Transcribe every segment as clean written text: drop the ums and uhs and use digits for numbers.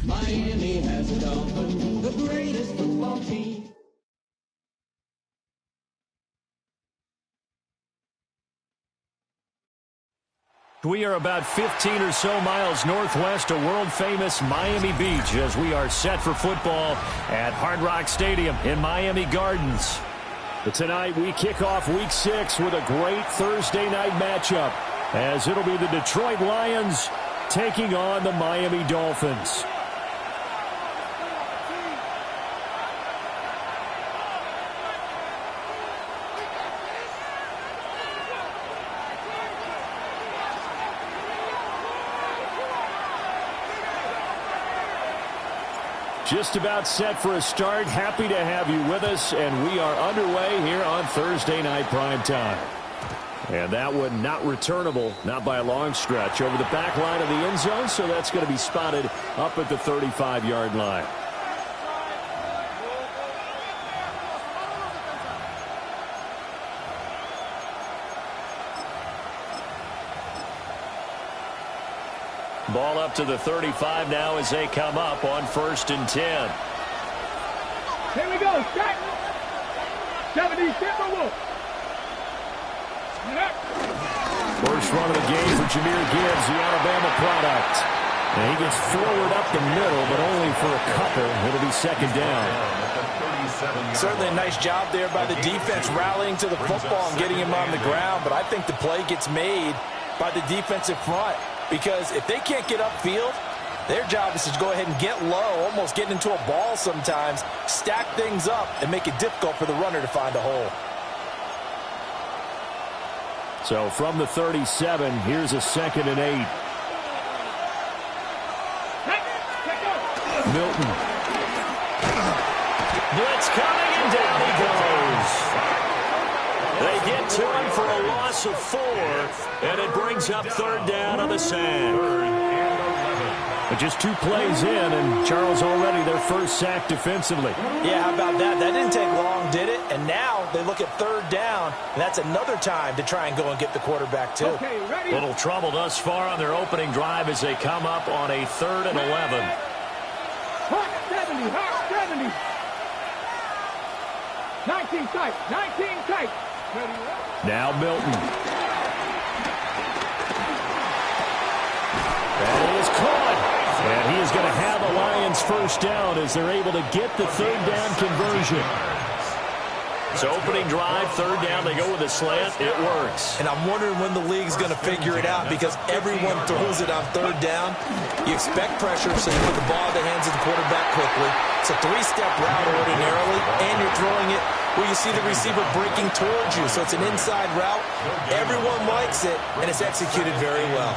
Miami has a Dolphin, the greatest football team. We are about 15 or so miles northwest of world-famous Miami Beach as we are set for football at Hard Rock Stadium in Miami Gardens. But tonight we kick off Week 6 with a great Thursday night matchup as it'll be the Detroit Lions taking on the Miami Dolphins. Just about set for a start. Happy to have you with us, and we are underway here on Thursday Night Prime Time. And that one not returnable, not by a long stretch, over the back line of the end zone, so that's going to be spotted up at the 35-yard line. Ball up to the 35 now as they come up on 1st and 10. Here we go. Strike. 70 Timberwolves. First run of the game for Jahmyr Gibbs, the Alabama product. And he gets forward up the middle, but only for a couple. It'll be 2nd down. Certainly a nice job there by the defense rallying to the football and getting him on the ground. But I think the play gets made by the defensive front. Because if they can't get upfield, their job is to go ahead and get low, almost get into a ball sometimes, stack things up, and make it difficult for the runner to find a hole. So from the 37, here's a 2nd and 8. Milton. Blitz coming, and down he goes. They get to him for a loss of 4, and it brings up 3rd down on the sack. But just 2 plays in, and Charles already their first sack defensively. Yeah, how about that? That didn't take long, did it? And now they look at 3rd down, and that's another time to try and go and get the quarterback, too. Okay, ready? Little trouble thus far on their opening drive as they come up on a 3rd and 11. Hot 70, hot 70. 19 tight, 19 tight. Now Milton. That is caught. And he is going to have a Lions first down as they're able to get the 3rd down conversion. So opening drive, 3rd down, they go with a slant. It works. And I'm wondering when the league's going to figure it out because everyone throws it on 3rd down. You expect pressure, so you put the ball in the hands of the quarterback quickly. It's a 3-step route ordinarily, and you're throwing it where you see the receiver breaking towards you. So it's an inside route. Everyone likes it, and it's executed very well.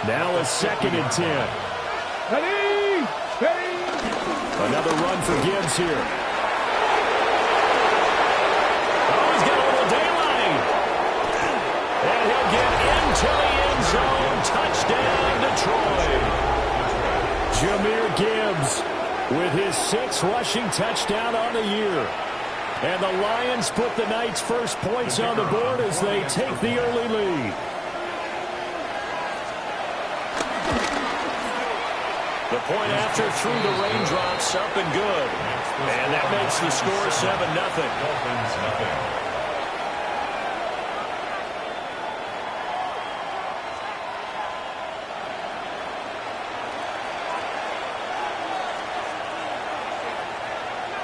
Now a 2nd and 10. Ready? Ready? Another run for Gibbs here. Oh, he's got a little daylight. And he'll get into the end zone. Touchdown, Detroit. Jahmyr Gibbs with his 6th rushing touchdown on the year. And the Lions put the night's first points on the board as they take the early lead. The point after through the raindrops, up and good. And that makes the score 7-0.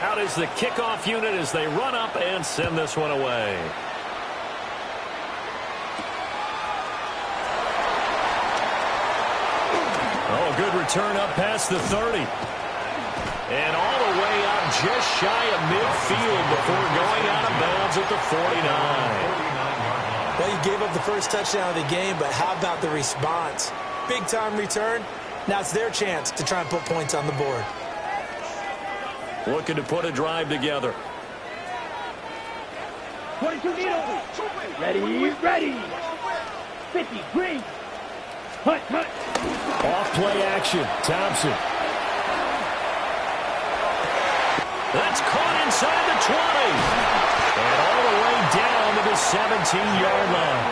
Out is the kickoff unit as they run up and send this one away. Oh, good return up past the 30. And all the way up just shy of midfield before going out of bounds at the 49. Well, you gave up the first touchdown of the game, but how about the response? Big-time return. Now it's their chance to try and put points on the board. Looking to put a drive together. 22 needles. Ready, ready. 50, green. Hut, hut. Off play action. Thompson. That's caught inside the 20. And all the way down to the 17-yard line.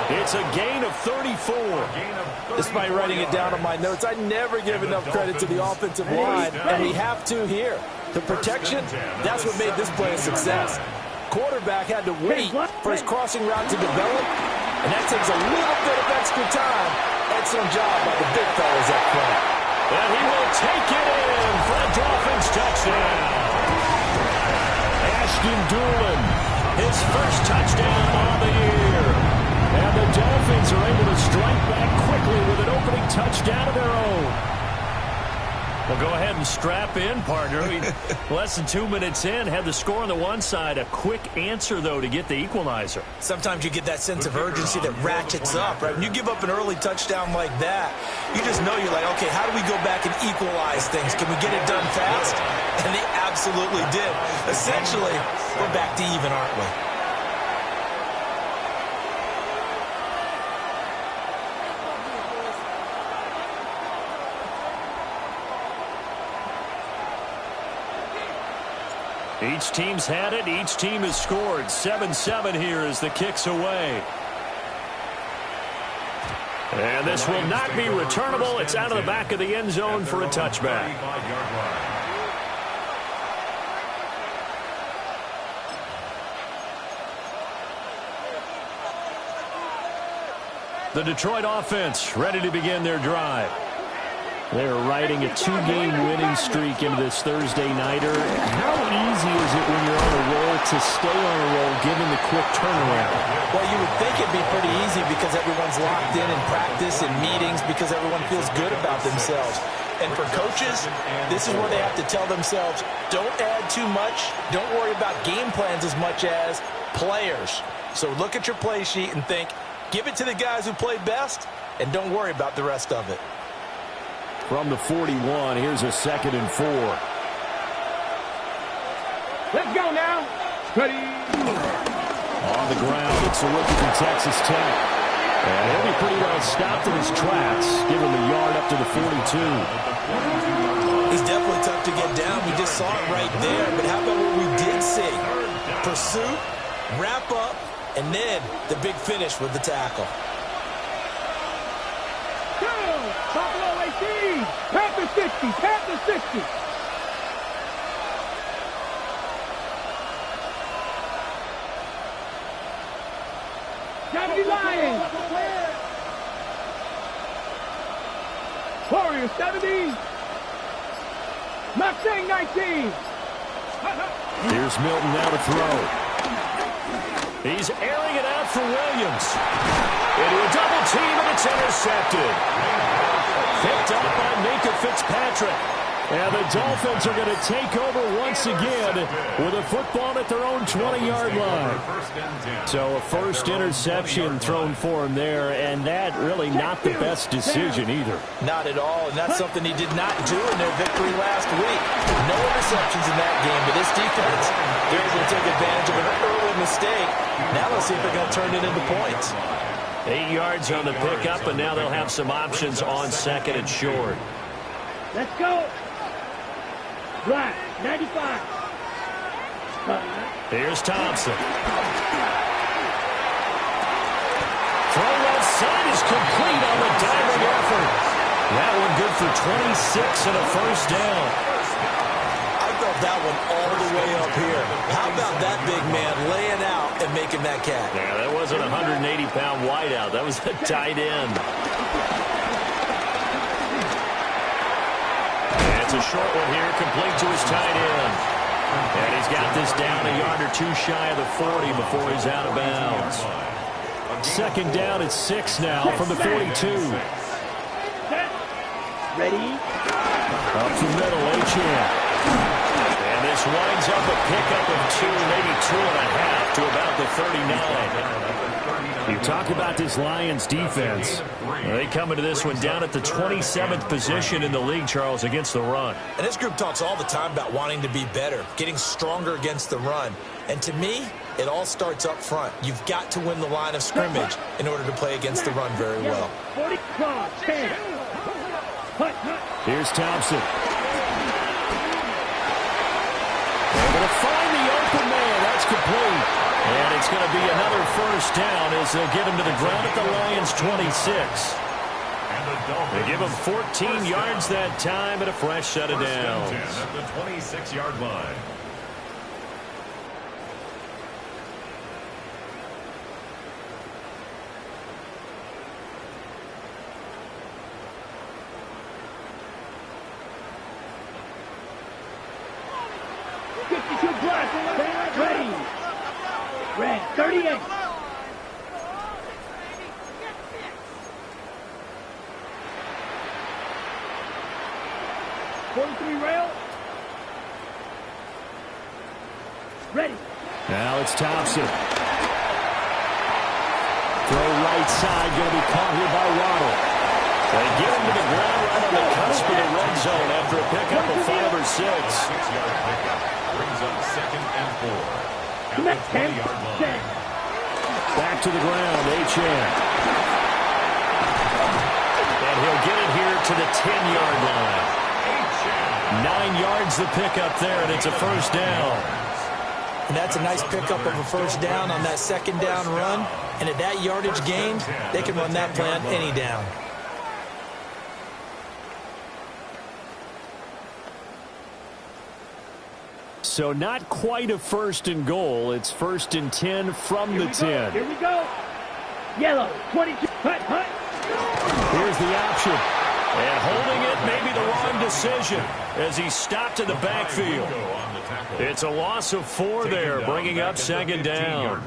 It's a gain of 34. Despite writing it down on my notes, I never give enough credit to the offensive line, and we have to here. The protection, that's what made this play a success. Quarterback had to wait for his crossing route to develop, and that takes a little bit of extra time. Excellent job by the big fellas up front. And he will take it in for a Dolphins touchdown. Ashton Doolin, his first touchdown on the year. And the Dolphins are able to strike back quickly with an opening touchdown of their own. Well, go ahead and strap in, partner. Less than 2 minutes in, had the score on the one side. A quick answer, though, to get the equalizer. Sometimes you get that sense of urgency that ratchets up, right? When you give up an early touchdown like that, you just know you're like, okay, how do we go back and equalize things? Can we get it done fast? And they absolutely did. Essentially, we're back to even, aren't we? Each team's had it. Each team has scored. 7-7 here as the kick's away. And this will not be returnable. It's out of the back of the end zone for a touchback. The Detroit offense ready to begin their drive. They're riding a two-game winning streak into this Thursday nighter. How easy is it when you're on a roll to stay on a roll given the quick turnaround? Well, you would think it'd be pretty easy because everyone's locked in practice and meetings because everyone feels good about themselves. And for coaches, this is where they have to tell themselves, don't add too much. Don't worry about game plans as much as players. So look at your play sheet and think, give it to the guys who play best, and don't worry about the rest of it. From the 41, here's a 2nd and 4. Let's go now. Ready. On the ground, it's a rookie from Texas Tech. And he'll be pretty well stopped in his tracks. Give him a yard up to the 42. He's definitely tough to get down. We just saw it right there. But how about what we did see? Pursuit, wrap up, and then the big finish with the tackle. Buffalo AC. Panther 60. Panther 60. Johnny Lions. Warriors 70. Mustang 19. Here's Milton now to throw. He's airing it out for Williams. Into a double team, and it's intercepted. Picked up by Minka Fitzpatrick. And the Dolphins are going to take over once again with a football at their own 20-yard line. So a first interception thrown for him there, and that really not the best decision either. Not at all, and that's something he did not do in their victory last week. No interceptions in that game, but this defense, they're able to take advantage of an early mistake. Now let's see if they're going to turn it into points. 8 yards on the pickup, and now they'll have some options on 2nd and short. Let's go. Black, 95. Here's Thompson. Throw left side is complete on the diving effort. That one good for 26 and a first down. I felt that one all the way up here. How about that big man laying out and making that catch? Yeah, that wasn't a 180-pound wideout. That was a tight end. A short one here, complete to his tight end. And he's got this down a yard or two shy of the 40 before he's out of bounds. 2nd down at 6 now from the 42. Ready? Up the middle, Achane. And this winds up a pickup of 2, maybe 2.5 to about the 39. You talk about this Lions defense. They come into this one down at the 27th position in the league, Charles, against the run. And this group talks all the time about wanting to be better, getting stronger against the run. And to me, it all starts up front. You've got to win the line of scrimmage in order to play against the run very well. Here's Thompson. They're going to find the open man. That's complete. And it's going to be another first down as they'll get him to the ground at the Lions' 26. They give him 14 yards that time and a fresh set of downs. At the 26-yard line. Ready. Red, 38. Rail. Ready. Now it's Thompson. Throw right side, going to be caught here by Waddle. They get him to the ground right on the cusp of the red zone after a pickup of 5 or 6. 6-yard pickup brings up 2nd and 4. At the 20-yard line. Back to the ground, Achane. And he'll get it here to the 10-yard line. 9 yards the pickup there, and it's a first down. And that's a nice pickup of a first down on that second down run. And at that yardage gain, they can run that play on any down. So not quite a 1st and goal. It's 1st and 10 from the 10. Here we go. Yellow, 22. Hut. Here's the option. And holding it may be the wrong decision as he stopped in the backfield. It's a loss of 4 there, bringing up 2nd down.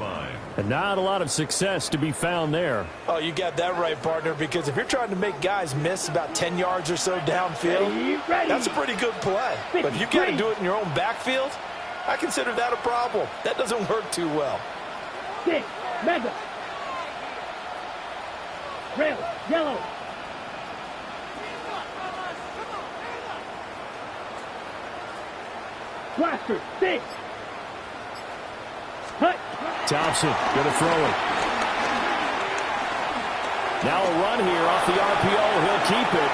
And not a lot of success to be found there. Oh, you got that right, partner, because if you're trying to make guys miss about 10 yards or so downfield, that's a pretty good play. But if you got to do it in your own backfield, I consider that a problem. That doesn't work too well. 6, mega. Rail, yellow. Blaster, 6. Hut. Thompson going to throw it. Now a run here off the RPO. He'll keep it.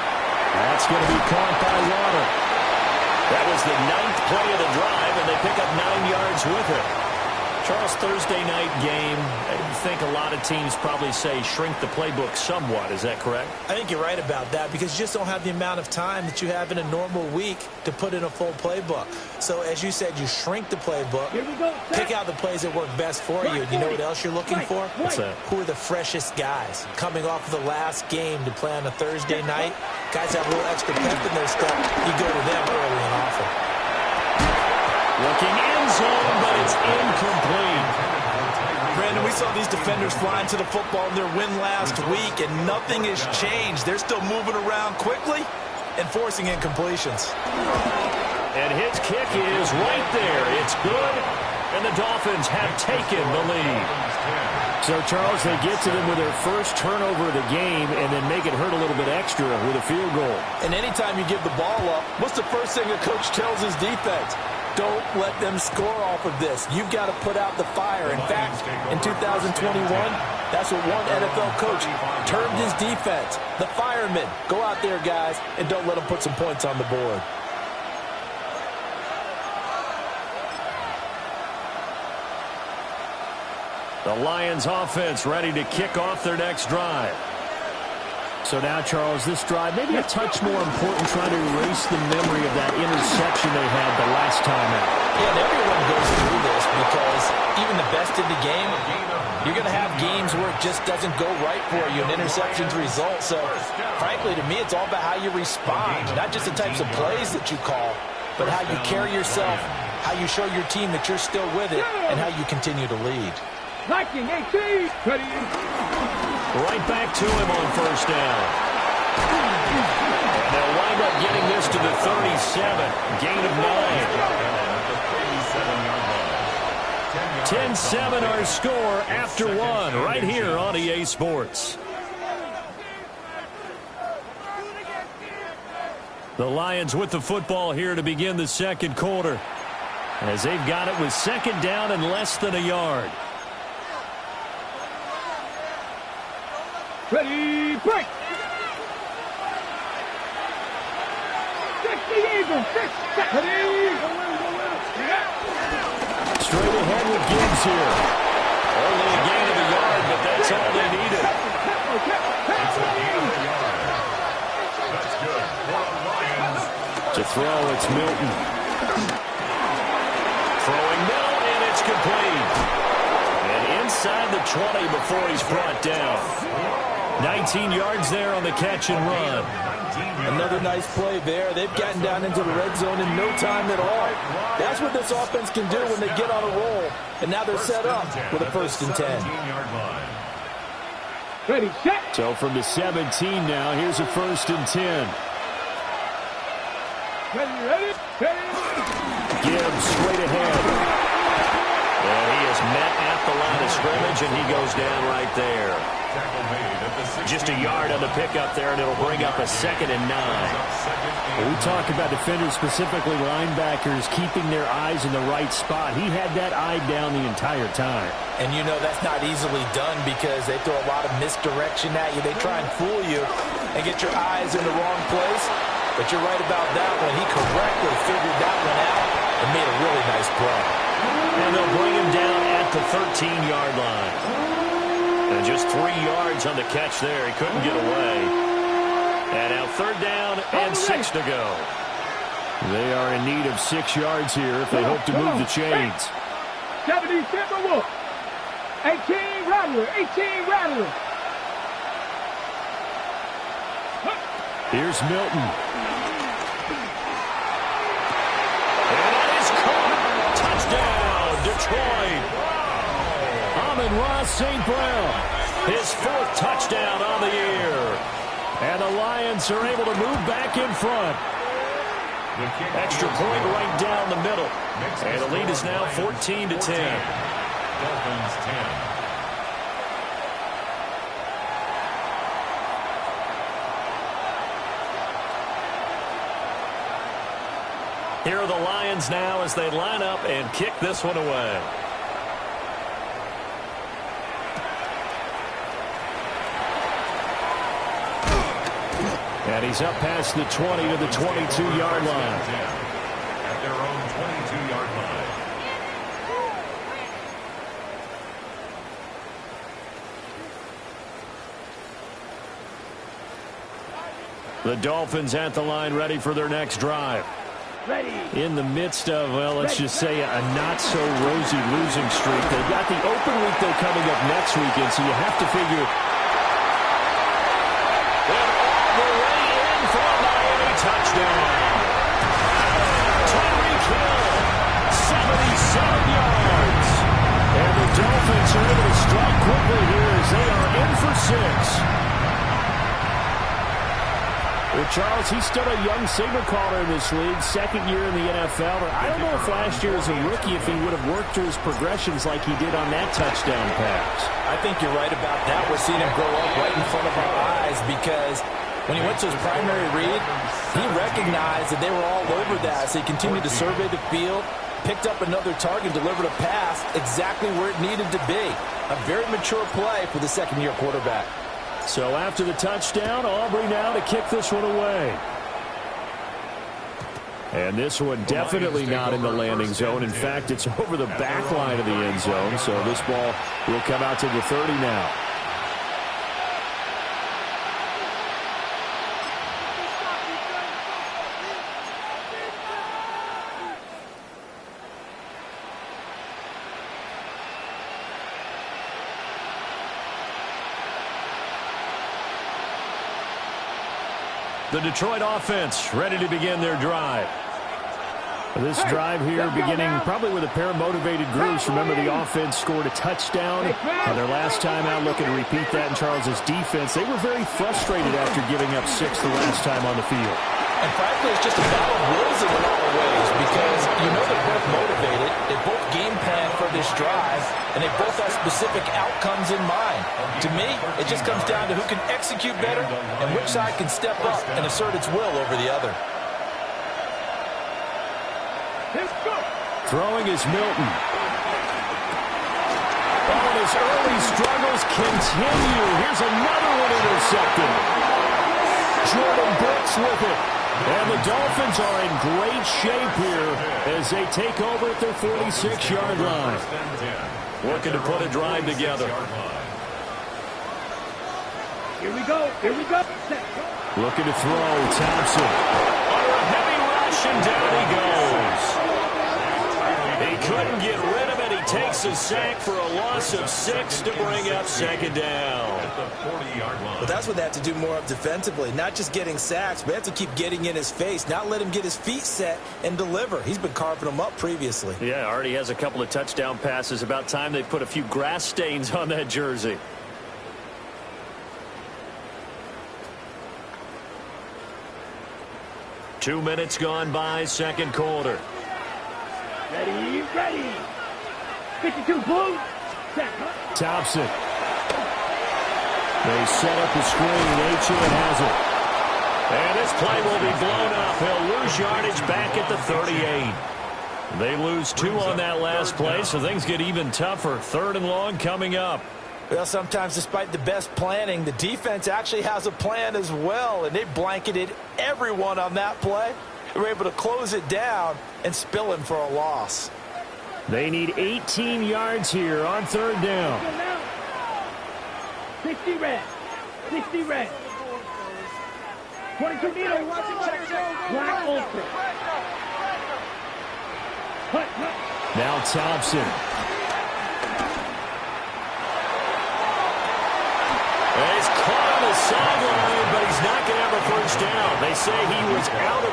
That's going to be caught by Waddle. That was the 9th play of the drive, and they pick up 9 yards with it. Charles, Thursday night game, I think a lot of teams probably say shrink the playbook somewhat. Is that correct? I think you're right about that because you just don't have the amount of time that you have in a normal week to put in a full playbook. So, as you said, you shrink the playbook, pick out the plays that work best for you. You know what else you're looking for? What's that? Who are the freshest guys coming off of the last game to play on a Thursday night? Guys have a little extra pep in their step. You go to them early and often. Looking end zone, but it's incomplete. Brandon, we saw these defenders flying to the football in their win last week, and nothing has changed. They're still moving around quickly and forcing incompletions. And his kick is right there. It's good, and the Dolphins have taken the lead. So, Charles, they get to them with their first turnover of the game and then make it hurt a little bit extra with a field goal. And anytime you give the ball up, what's the first thing a coach tells his defense? Don't let them score off of this. You've got to put out the fire. In fact, in 2021, that's what one NFL coach termed his defense. The firemen. Go out there, guys, and don't let them put some points on the board. The Lions offense ready to kick off their next drive. So now, Charles, this drive maybe a touch more important, trying to erase the memory of that interception they had the last time out. Yeah, and everyone goes through this because even the best in the game, you're going to have games where it just doesn't go right for you, and interceptions result. So, frankly, to me, it's all about how you respond, not just the types of plays that you call, but how you carry yourself, how you show your team that you're still with it, and how you continue to lead. Viking, 18. Ready. Right back to him on first down. And they'll wind up getting this to the 37. Gain of 9. 10-7 our score after 1 right here on EA Sports. The Lions with the football here to begin the second quarter, as they've got it with second down and less than a yard. Ready, break! 60 Eagles, 6, ready! Straight ahead with Gibbs here. Only a gain of a yard, but that's all they needed. It's a gain of a yard. That's good for the Lions. To throw, it's Milton. Throwing middle, and it's complete. And inside the 20 before he's brought down. 19 yards there on the catch and run. Another nice play there. They've gotten down into the red zone in no time at all. That's what this offense can do when they get on a roll. And now they're set up with a 1st and 10. Ready, set. So from the 17 now, here's a 1st and 10. Ready. Gibbs straight ahead. And he is met at the line of scrimmage, and he goes down right there. Just a yard on the pickup there, and it'll bring up a 2nd and 9. We talk about defenders, specifically linebackers, keeping their eyes in the right spot. He had that eye down the entire time. And you know that's not easily done because they throw a lot of misdirection at you. They try and fool you and get your eyes in the wrong place. But you're right about that one. He correctly figured that one out and made a really nice play. And they'll bring him down at the 13-yard line. And just 3 yards on the catch there. He couldn't get away. And now 3rd down and 6 to go. They are in need of 6 yards here if they hope to move the chains. 70 Timberwolf. 18 Rattler. 18 Rattler. Here's Milton. And that is caught. Touchdown, Detroit. Amon-Ra St. Brown, his 4th touchdown on the year. And the Lions are able to move back in front. Extra point right down the middle. And the lead is now 14-10. Dolphins 10. Here are the Lions now as they line up and kick this one away. And he's up past the 20 to the 22-yard line. At their own 22-yard line. The Dolphins at the line, ready for their next drive. Ready. In the midst of, well, let's just say a not-so-rosy losing streak. They've got the open week, though, coming up next weekend, so you have to figure. And all the way in for a Miami touchdown. Tyreek Hill, 77 yards. And the Dolphins are able to strike quickly here as they are in for 6. Well, Charles, he's still a young signal caller in this league, 2nd year in the NFL. But I don't know if last year as a rookie if he would have worked through his progressions like he did on that touchdown pass. I think you're right about that. We're seeing him grow up right in front of our eyes because when he went to his primary read, he recognized that they were all over that. So he continued to survey the field, picked up another target, delivered a pass exactly where it needed to be. A very mature play for the 2nd-year quarterback. So after the touchdown, Aubrey now to kick this one away. And this one definitely not in the landing zone. In fact, it's over the back line of the end zone. So this ball will come out to the 30 now. The Detroit offense ready to begin their drive. This drive here beginning probably with a pair of motivated groups. Remember, the offense scored a touchdown their last time out. Looking to repeat that in Charles's defense. They were very frustrated after giving up 6 the last time on the field. And frankly, it's just a battle of wills in a lot of ways because you know they're both motivated. They both game plan for this drive, and they both have specific outcomes in mind. To me, it just comes down to who can execute better and which side can step up and assert its will over the other. Throwing is Milton. Oh, and his early struggles continue. Here's another one intercepted. Jordan Brooks with it. And the Dolphins are in great shape here as they take over at their 46-yard line. looking to put a drive together. Here we go. Here we go. Set. Looking to throw. Thompson. Under a heavy rush, and down he goes. He couldn't get rid of it. He takes a sack for a loss of 6 to bring up second down. But that's what they have to do more of defensively. Not just getting sacks, but they have to keep getting in his face, not let him get his feet set and deliver. He's been carving them up previously. Yeah, already has a couple of touchdown passes. About time they put a few grass stains on that jersey. Two minutes gone by, second quarter. Ready, ready. 52 blue. Set. Thompson. They set up the screen. H.A. has it. And this play will be blown up. He'll lose yardage back at the 38. They lose 2 on that last play, so things get even tougher. Third and long coming up. Well, sometimes despite the best planning, the defense actually has a plan as well, and they blanketed everyone on that play. They were able to close it down and spill him for a loss. They need 18 yards here on third down. 60 red. 60 red. 22 needle. Black ultra. Now Thompson. And he's caught on the sideline, but he's not going to have a first down. They say he was out of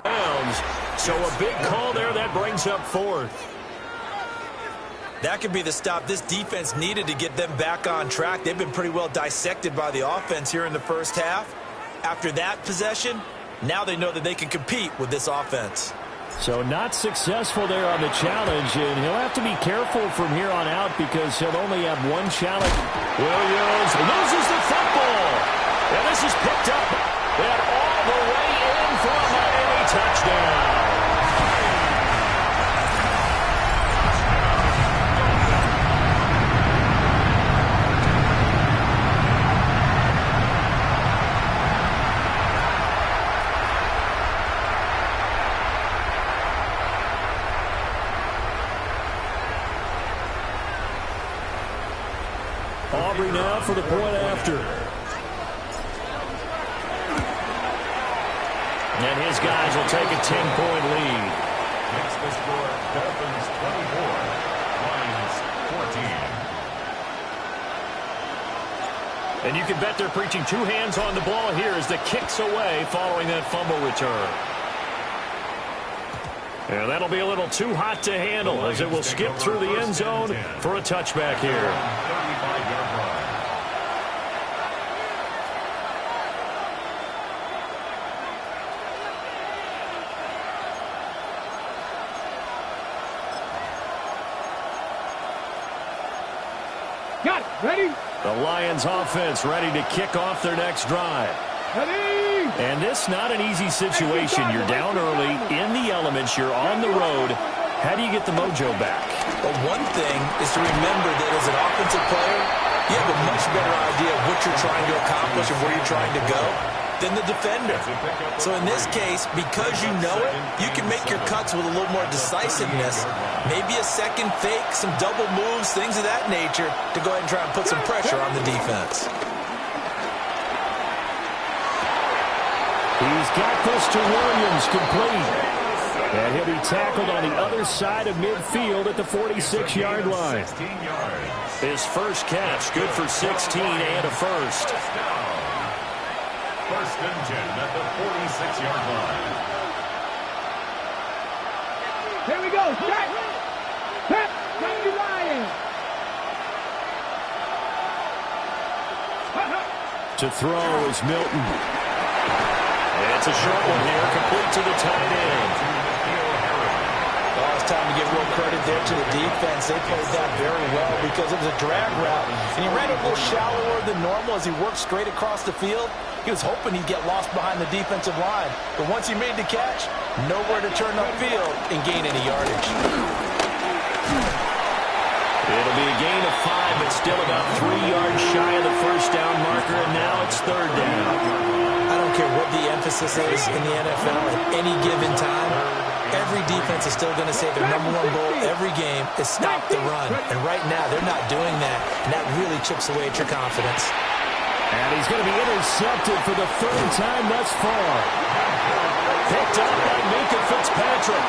bounds. So a big call there that brings up fourth. That could be the stop this defense needed to get them back on track. They've been pretty well dissected by the offense here in the first half. After that possession, now they know that they can compete with this offense. So not successful there on the challenge, and he'll have to be careful from here on out because he'll only have one challenge. Williams loses the football. And this is picked up and all the way in for a Miami touchdown. Aubrey now for the point after. And his guys will take a 10-point lead. Makes the score Dolphins 24, Lions 14. And you can bet they're preaching 2 hands on the ball here as the kick's away following that fumble return. And that'll be a little too hot to handle as it will skip through the end zone for a touchback here. 35-yard line. Got it. Ready? The Lions offense ready to kick off their next drive. Ready? And this not an easy situation. You're down early, in the elements, you're on the road. How do you get the mojo back? Well, one thing is to remember that as an offensive player, you have a much better idea of what you're trying to accomplish and where you're trying to go than the defender. So in this case, because you know it, you can make your cuts with a little more decisiveness. Maybe a second fake, some double moves, things of that nature to go ahead and try and put some pressure on the defense. He's got this to Williams, complete. And he'll be tackled on the other side of midfield at the 46-yard line. 16 yards. His first catch, good for 16 and a first. First and 10 at the 46-yard line. Here we go. Set. Set. Miami Lions. To throw is Milton. It's a short one here, complete to the tight end. Oh, it's time to give real credit there to the defense. They played that very well because it was a drag route. And he ran a little shallower than normal as he worked straight across the field. He was hoping he'd get lost behind the defensive line. But once he made the catch, nowhere to turn upfield and gain any yardage. It'll be a gain of 5, but still about 3 yards shy of the first down marker, and now it's third down. I don't care what the emphasis emphasis is in the NFL at any given time, every defense is still going to say their #1 goal every game is stop the run. And right now, they're not doing that, and that really chips away at your confidence. And he's going to be intercepted for the 3rd time thus far. Picked up by Minka Fitzpatrick.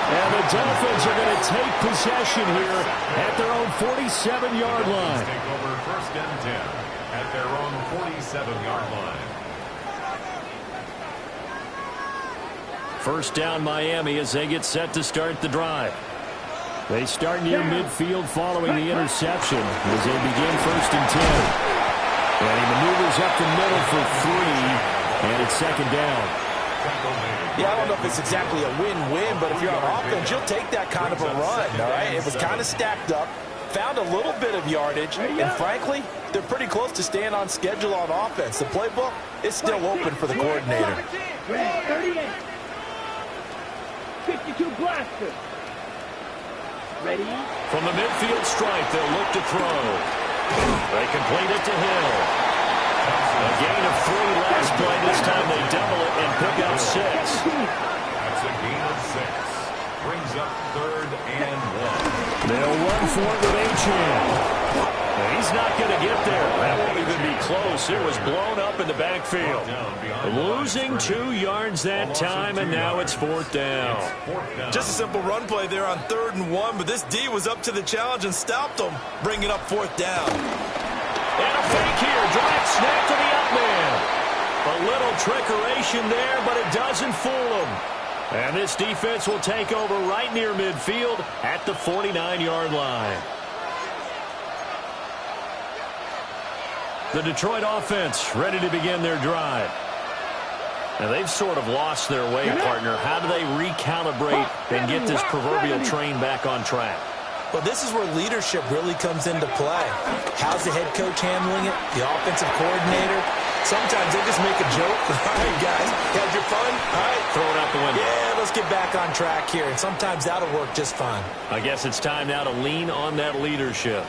And the Dolphins are going to take possession here at their own 47-yard line. Take over 1st and 10 at their own 47-yard line. First down Miami as they get set to start the drive. They start near midfield following the interception as they begin 1st and 10. And he maneuvers up the middle for 3, and it's 2nd down. Yeah, I don't know if it's exactly a win-win, but if you're on offense, you'll take that kind of a run, all right? It was kind of stacked up, found a little bit of yardage, and frankly, they're pretty close to staying on schedule on offense. The playbook is still open for the coordinator. 38. 52 blaster. Ready? From the midfield stripe, they'll look to throw. They complete it to Hill. A gain of 3 last play. This time they double it and pick up 6. That's a gain of 6. Brings up 3rd and 1. They'll run for it with Achane. He's not going to get there. That won't even be close. It was blown up in the backfield. Losing 2 yards that time, and now it's 4th down. Just a simple run play there on 3rd and 1, but this D was up to the challenge and stopped them, bringing up 4th down. And a fake here. Drive snap to the up man. A little trickeration there, but it doesn't fool them. And this defense will take over right near midfield at the 49-yard line. The Detroit offense ready to begin their drive. Now they've sort of lost their way, partner. How do they recalibrate and get this proverbial train back on track? Well, this is where leadership really comes into play. How's the head coach handling it? The offensive coordinator? Sometimes they just make a joke. All right, guys, had your fun? All right. Throw it out the window. Yeah, let's get back on track here. And sometimes that'll work just fine. I guess it's time now to lean on that leadership.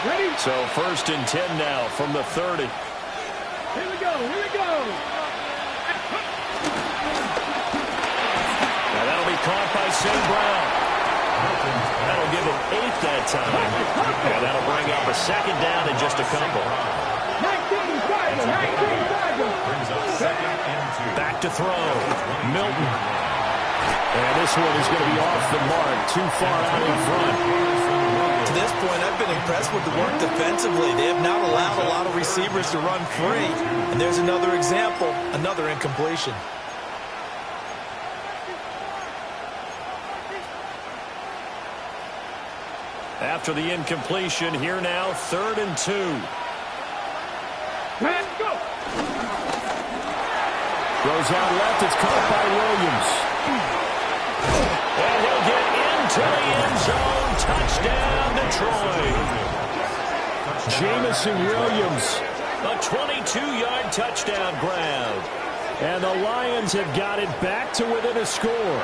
Ready? So 1st and 10 now from the 30. Here we go. Here we go. Now that'll be caught by St. Brown. That'll give him 8 that time. And that'll bring up a 2nd down and just a couple. 19 Sergeant. 19 Sergeant. Brings up 2nd and 2. Back to throw. Milton. And this one is going to be off the mark. Too far out in front. To this point, I've been impressed with the work defensively. They have not allowed a lot of receivers to run free. And there's another example, another incompletion. After the incompletion, here now, 3rd and 2. Let's go. Goes out left, it's caught by Williams. And he'll get into the end zone. Touchdown, Detroit. Jamison Williams, a 22-yard touchdown grab. And the Lions have got it back to within a score.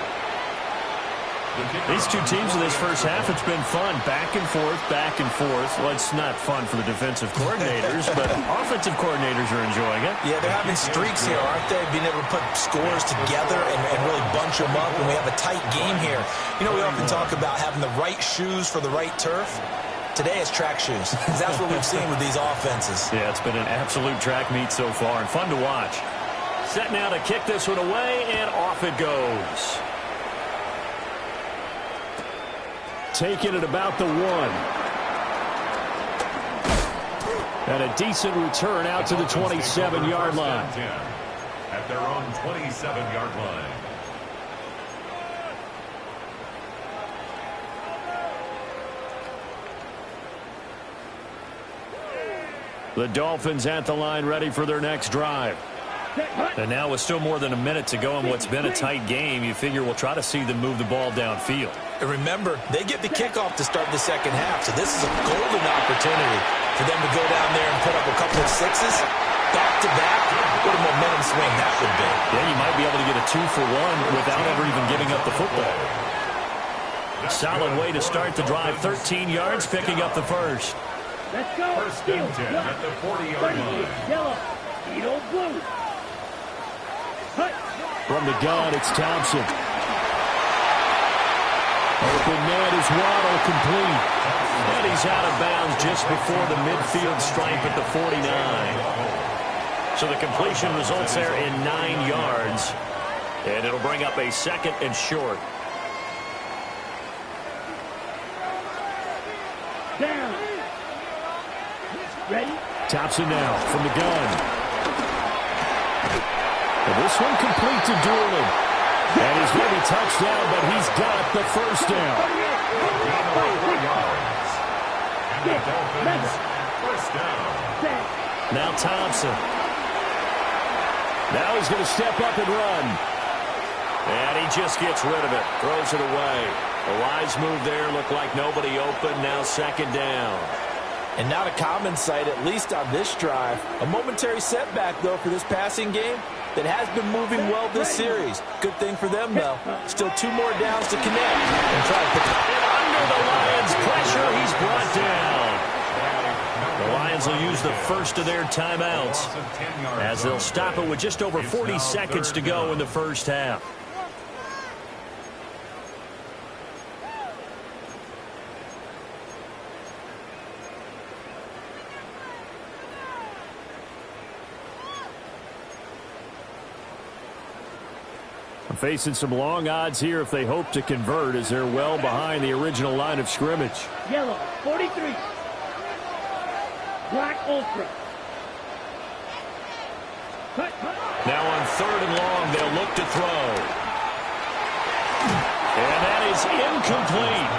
These two teams in this first half, it's been fun. Back and forth, back and forth. Well, it's not fun for the defensive coordinators, but offensive coordinators are enjoying it. Yeah, they're having streaks here, aren't they? Being able to put scores together and really bunch them up, and we have a tight game here. You know, we often talk about having the right shoes for the right turf. Today it's track shoes. That's what we've seen with these offenses. Yeah, it's been an absolute track meet so far, and fun to watch. Set now to kick this one away, and off it goes. Taking it about the 1. And a decent return out to the 27-yard line. At their own 27-yard line. The Dolphins at the line ready for their next drive. And now with still more than a minute to go in what's been a tight game, you figure we'll try to see them move the ball downfield. And remember, they get the kickoff to start the second half, so this is a golden opportunity for them to go down there and put up a couple of sixes back-to-back. What a momentum swing that would be. Yeah, you might be able to get a 2-for-1 without ever even giving up the football. Solid way to start the drive. 13 yards, picking up the first. Let's go. First and 10 at the 40-yard line. Yellow. Edo blue. Cut. From the gun, it's Thompson. Open net is Waddle, complete. And he's out of bounds just before the midfield stripe at the 49. So the completion results there in 9 yards. And it'll bring up a second and short. Down. Ready? Thompson now from the gun. And this one complete to Doolin. And he's going to be touchdown, but he's got the first down. And the Dolphins, first down. Now Thompson. Now he's going to step up and run. And he just gets rid of it. Throws it away. A wise move there. Looked like nobody open. Now second down. And not a common sight, at least on this drive. A momentary setback, though, for this passing game that has been moving well this series. Good thing for them, though. Still 2 more downs to connect. And try to put And under the Lions' pressure, he's brought down. The Lions will use the first of their timeouts as they'll stop it with just over 40 seconds to go in the first half. Facing some long odds here if they hope to convert, as they're well behind the original line of scrimmage. Yellow, 43. Black ultra. Cut. Now on 3rd and long, they'll look to throw. And that is incomplete.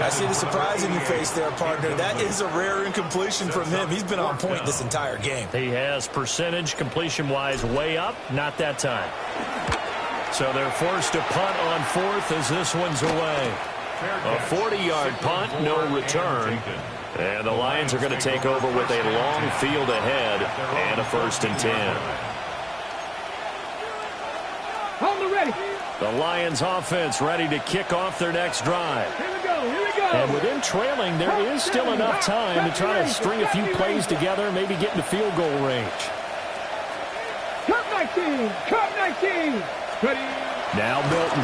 I see the surprise in your face there, partner. That is a rare incompletion from him. He's been on point this entire game. He has percentage completion-wise way up, not that time. So they're forced to punt on 4th as this one's away. A 40-yard punt, no return. And the Lions are going to take over with a long field ahead and a 1st and 10. Hold the ready. The Lions offense ready to kick off their next drive. Here we go. Here we go. And with them trailing, there is still enough time to try to string a few plays together, maybe get into field goal range. Cut 19. Cut 19. Ready. Now Milton.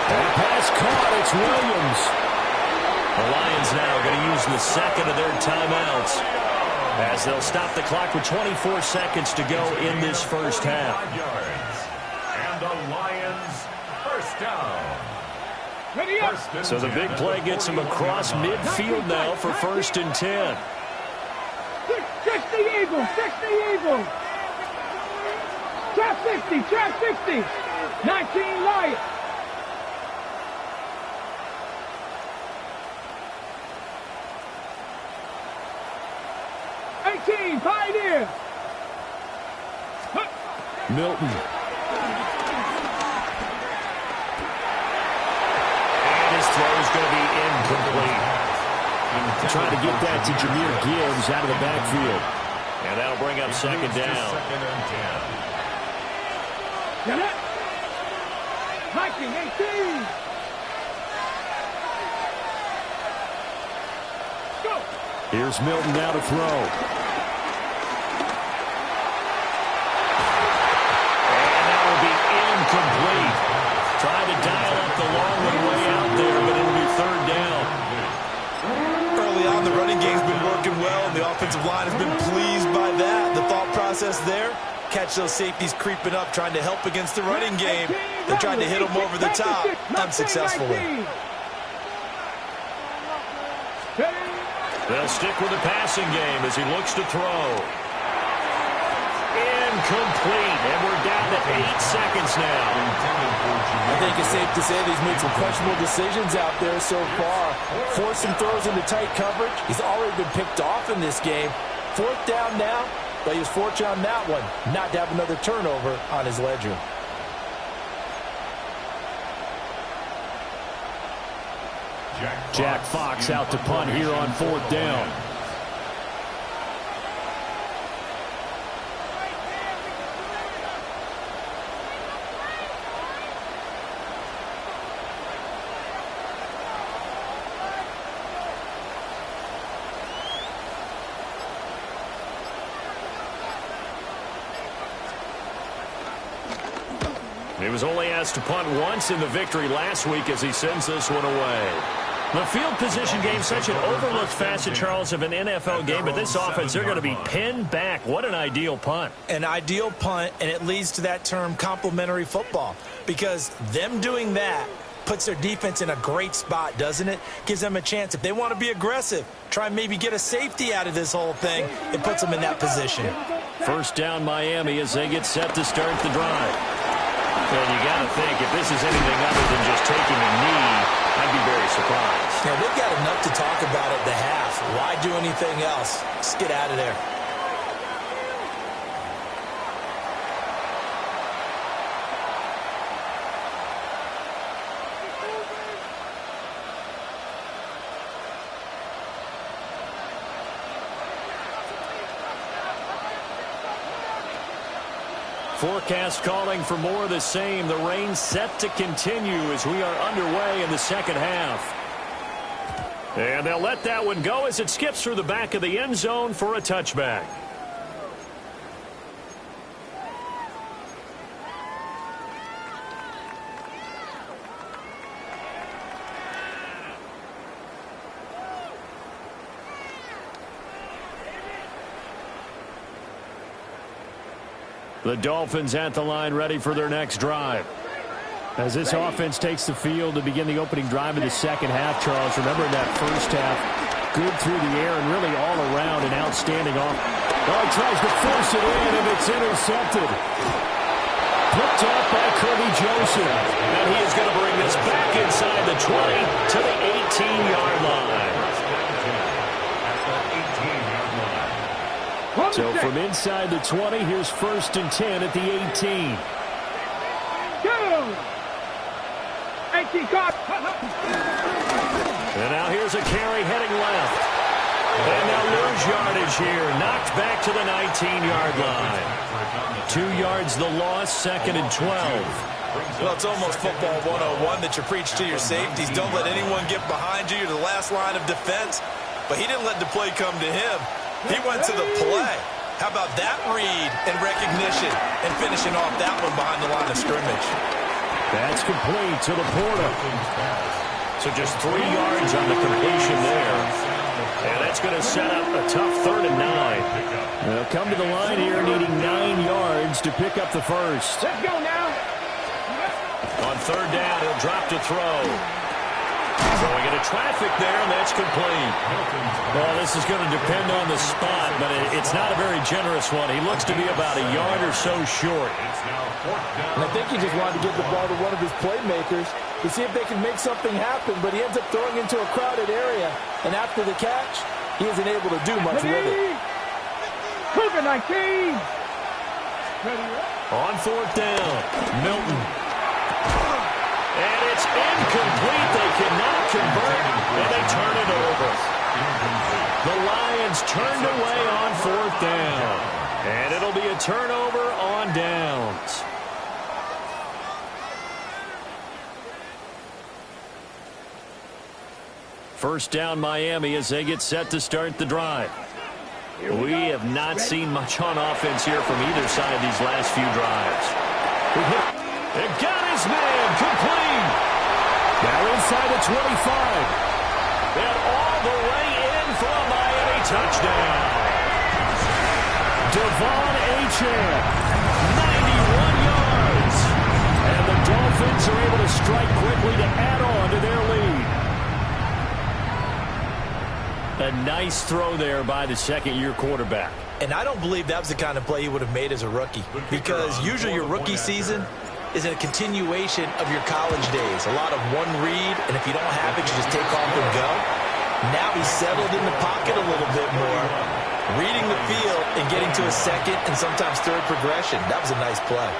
That pass caught. It's Williams. The Lions now going to use the second of their timeouts as they'll stop the clock with 24 seconds to go in this first half. And the Lions, first down. Ready up. So the big play gets them across midfield now for 1st and 10. 60 Eagles. 60 Eagles. Trap 60. Trap 60. 19 Lions. Pioneer. Milton. And his throw is going to be incomplete. Trying to get that to Jahmyr Gibbs out of the backfield. And that'll bring up second down. Second and 10. Get it. Hiking 18. Go. Here's Milton now to throw. Complete. Trying to dial up the long one way out there, but it'll be 3rd down. Early on, the running game's been working well, and the offensive line has been pleased by that. The thought process there, catch those safeties creeping up, trying to help against the running game. They're trying to hit them over the top, unsuccessfully. They'll stick with the passing game as he looks to throw. Incomplete, and we're down to 8 seconds now. I think it's safe to say that he's made some questionable decisions out there so far. Forced some throws into tight coverage. He's already been picked off in this game. 4th down now, but he was fortunate on that one not to have another turnover on his ledger. Jack Fox out to punt here on 4th down. He was only asked to punt once in the victory last week as he sends this one away. The field position game, such an overlooked facet, Charles, of an NFL game, but this offense, they're going to be pinned back. What an ideal punt. An ideal punt, and it leads to that term complementary football, because them doing that puts their defense in a great spot, doesn't it? Gives them a chance. If they want to be aggressive, try and maybe get a safety out of this whole thing, it puts them in that position. First down Miami as they get set to start the drive. And you got to think, if this is anything other than just taking a knee, I'd be very surprised. Yeah, they've got enough to talk about at the half. Why do anything else? Just get out of there. Forecast calling for more of the same. The rain set to continue as we are underway in the second half. And they'll let that one go as it skips through the back of the end zone for a touchback. The Dolphins at the line, ready for their next drive. As this offense takes the field to begin the opening drive of the second half, Charles, remember in that first half, good through the air and really all around an outstanding off. Oh, he tries to force it in, and it's intercepted. Picked up by Kirby Joseph. And he is going to bring this back inside the 20 to the 18-yard line. So from inside the 20, here's 1st and 10 at the 18. And now here's a carry heading left. And they'll lose yardage here. Knocked back to the 19-yard line. 2 yards the loss, 2nd and 12. Well, it's almost football 101 that you preach to your safeties. Don't let anyone get behind you. You're the last line of defense. But he didn't let the play come to him. He went to the play. How about that read and recognition and finishing off that one behind the line of scrimmage? That's complete to Laporta. So just 3 yards on the completion there. And that's going to set up a tough 3rd and 9. They'll come to the line here needing 9 yards to pick up the first. Let's go now. On 3rd down, he'll drop to throw. Going into traffic there, and that's complete. Well, this is going to depend on the spot, but it's not a very generous one. He looks to be about a yard or so short. And I think he just wanted to give the ball to one of his playmakers to see if they can make something happen, but he ends up throwing into a crowded area, and after the catch, he isn't able to do much with it. Cougar 19. On 4th down, Milton. And it's incomplete. They cannot convert, and they turn it over. The Lions turned away on 4th down. And it'll be a turnover on downs. First down Miami as they get set to start the drive. We have not seen much on offense here from either side these last few drives. It got his man complete. Now inside the 25. And all the way in for a Miami touchdown. Devon Achane, 91 yards. And the Dolphins are able to strike quickly to add on to their lead. A nice throw there by the second-year quarterback. And I don't believe that was the kind of play he would have made as a rookie, because usually your rookie season is a continuation of your college days. A lot of one read, and if you don't have it, you just take off and go. Now he's settled in the pocket a little bit more, reading the field and getting to a second and sometimes third progression. That was a nice play.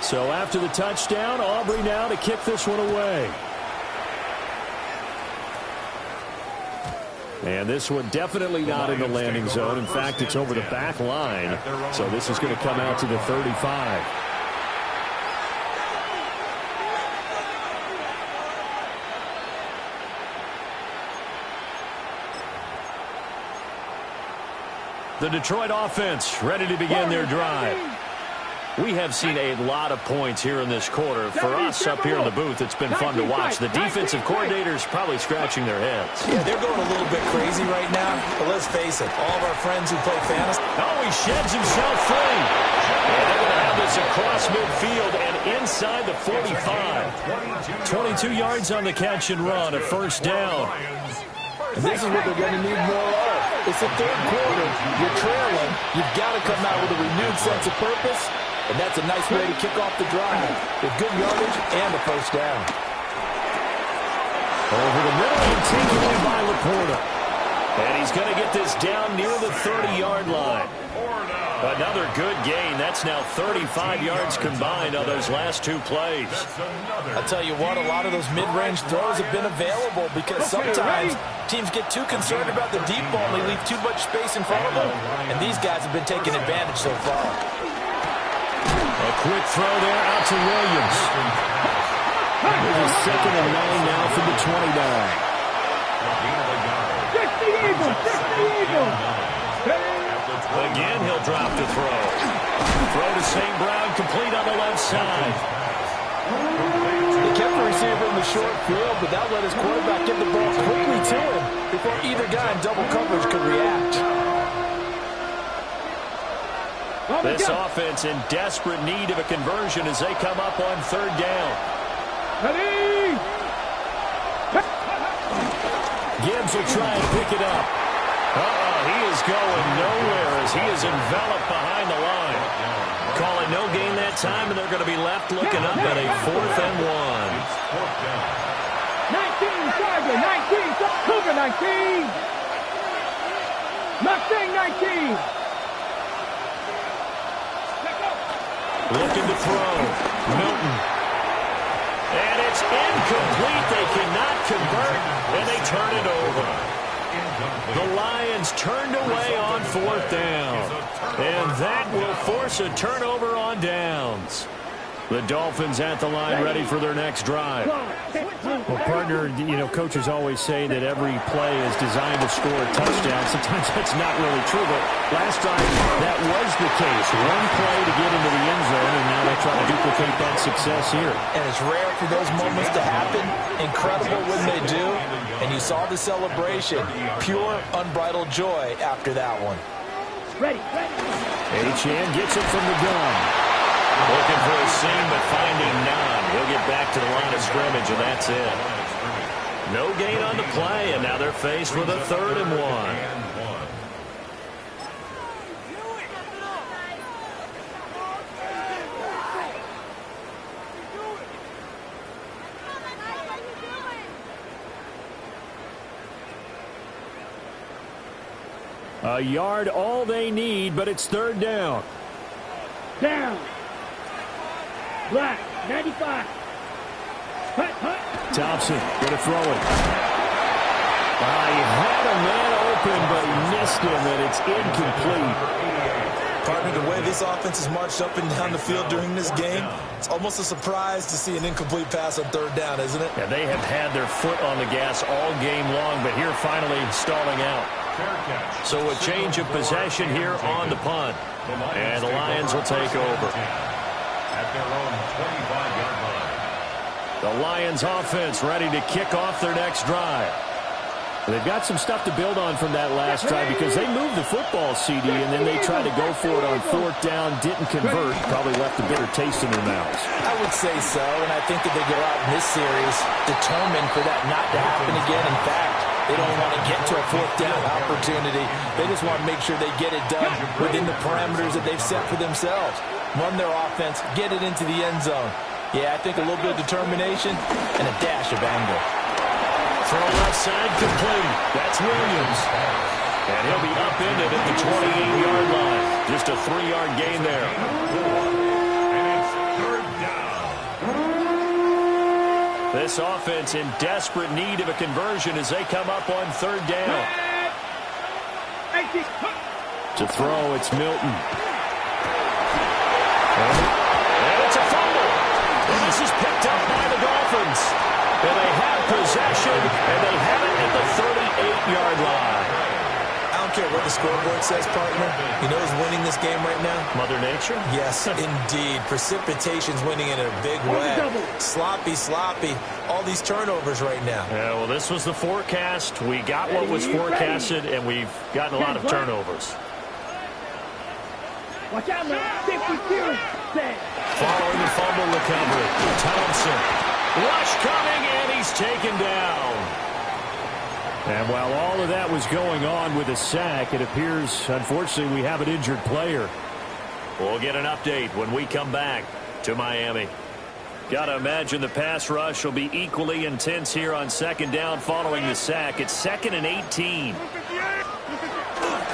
So after the touchdown, Aubrey now to kick this one away. And this one definitely not in the landing zone. In fact, it's over the back line. So this is going to come out to the 35. The Detroit offense ready to begin their drive. We have seen a lot of points here in this quarter. For us up here in the booth, it's been fun to watch. The defensive coordinators probably scratching their heads. Yeah, they're going a little bit crazy right now. But let's face it, all of our friends who play fantasy. Oh, he sheds himself free. And they're going to have this across midfield and inside the 45. 22 yards on the catch and run, a first down. And this is what they're going to need more of. It's the third quarter. You're trailing. You've got to come out with a renewed sense of purpose. And that's a nice way to kick off the drive with good yardage and a first down. Over the middle and taken away by Laporta. And he's going to get this down near the 30-yard line. Another good gain. That's now 35 yards combined on those last two plays. I'll tell you what, a lot of those mid-range throws have been available because sometimes teams get too concerned about the deep ball and they leave too much space in front of them. And these guys have been taking advantage so far. A quick throw there out to Williams. There's a 2nd and 9 now from the 29. Fix the Eagles! Fix the Eagles! Again, he'll drop the throw. Throw to St. Brown, complete on the left side. They kept the receiver in the short field, but that let his quarterback get the ball quickly to him before either guy in double coverage could react. This offense in desperate need of a conversion as they come up on third down. Gibbs will try and pick it up. He is going nowhere as he is enveloped behind the line. Calling no gain that time, and they're going to be left looking up at a 4th and 19, Charger, 19, Cougar, 19. Mustang, 19. Looking to throw. Milton. And it's incomplete. They cannot convert, and they turn it over. The Lions turned away on 4th down. And that will force a turnover on downs. The Dolphins at the line ready for their next drive. Well, partner, coaches always say that every play is designed to score a touchdown. Sometimes that's not really true, but last time that was the case. One play to get into the end zone, and now they try to duplicate that success here. And it's rare for those moments to happen. Incredible when they do. And you saw the celebration. Pure, unbridled joy after that one. Ready. Achane gets it from the gun. Looking for a seam, but finding none. He'll get back to the line of scrimmage, and that's it. No gain on the play, and now they're faced with a 3rd and 1. A yard all they need, but it's 3rd down. Down. Black, 95. Thompson going to throw it. He had a man open, but he missed him, and it's incomplete. Partner, the way this offense has marched up and down the field during this game, it's almost a surprise to see an incomplete pass on 3rd down, isn't it? Yeah, they have had their foot on the gas all game long, but here finally stalling out. So a change of possession here on the punt. And the Lions will take over. At their own 25-yard line. The Lions offense ready to kick off their next drive. They've got some stuff to build on from that last drive because they moved the football, CD, and then they tried to go for it on 4th down, didn't convert, probably left a bitter taste in their mouths. I would say so, and I think that they go out in this series determined for that not to happen again. In fact, they don't want to get to a 4th down opportunity. They just want to make sure they get it done within the parameters that they've set for themselves. Run their offense, get it into the end zone. Yeah, I think a little bit of determination and a dash of anger. Throw left side complete. That's Williams. And he'll be upended at the 28-yard line. Just a 3-yard gain there. And it's 3rd down. This offense in desperate need of a conversion as they come up on 3rd down. To throw, it's Milton. And it's a fumble. And this is picked up by the Dolphins. And they have possession, and they have it at the 38-yard line. I don't care what the scoreboard says, partner? You know who's winning this game right now? Mother Nature? Yes, indeed. Precipitation's winning in a big way. Sloppy, sloppy. All these turnovers right now. Yeah, well, this was the forecast. We got what was forecasted, and we've gotten a lot of turnovers. Watch out, man. 52. Set. Following the fumble recovery, Thompson. Rush coming, and he's taken down. And while all of that was going on with a sack, it appears, unfortunately, we have an injured player. We'll get an update when we come back to Miami. Got to imagine the pass rush will be equally intense here on second down following the sack. It's 2nd and 18.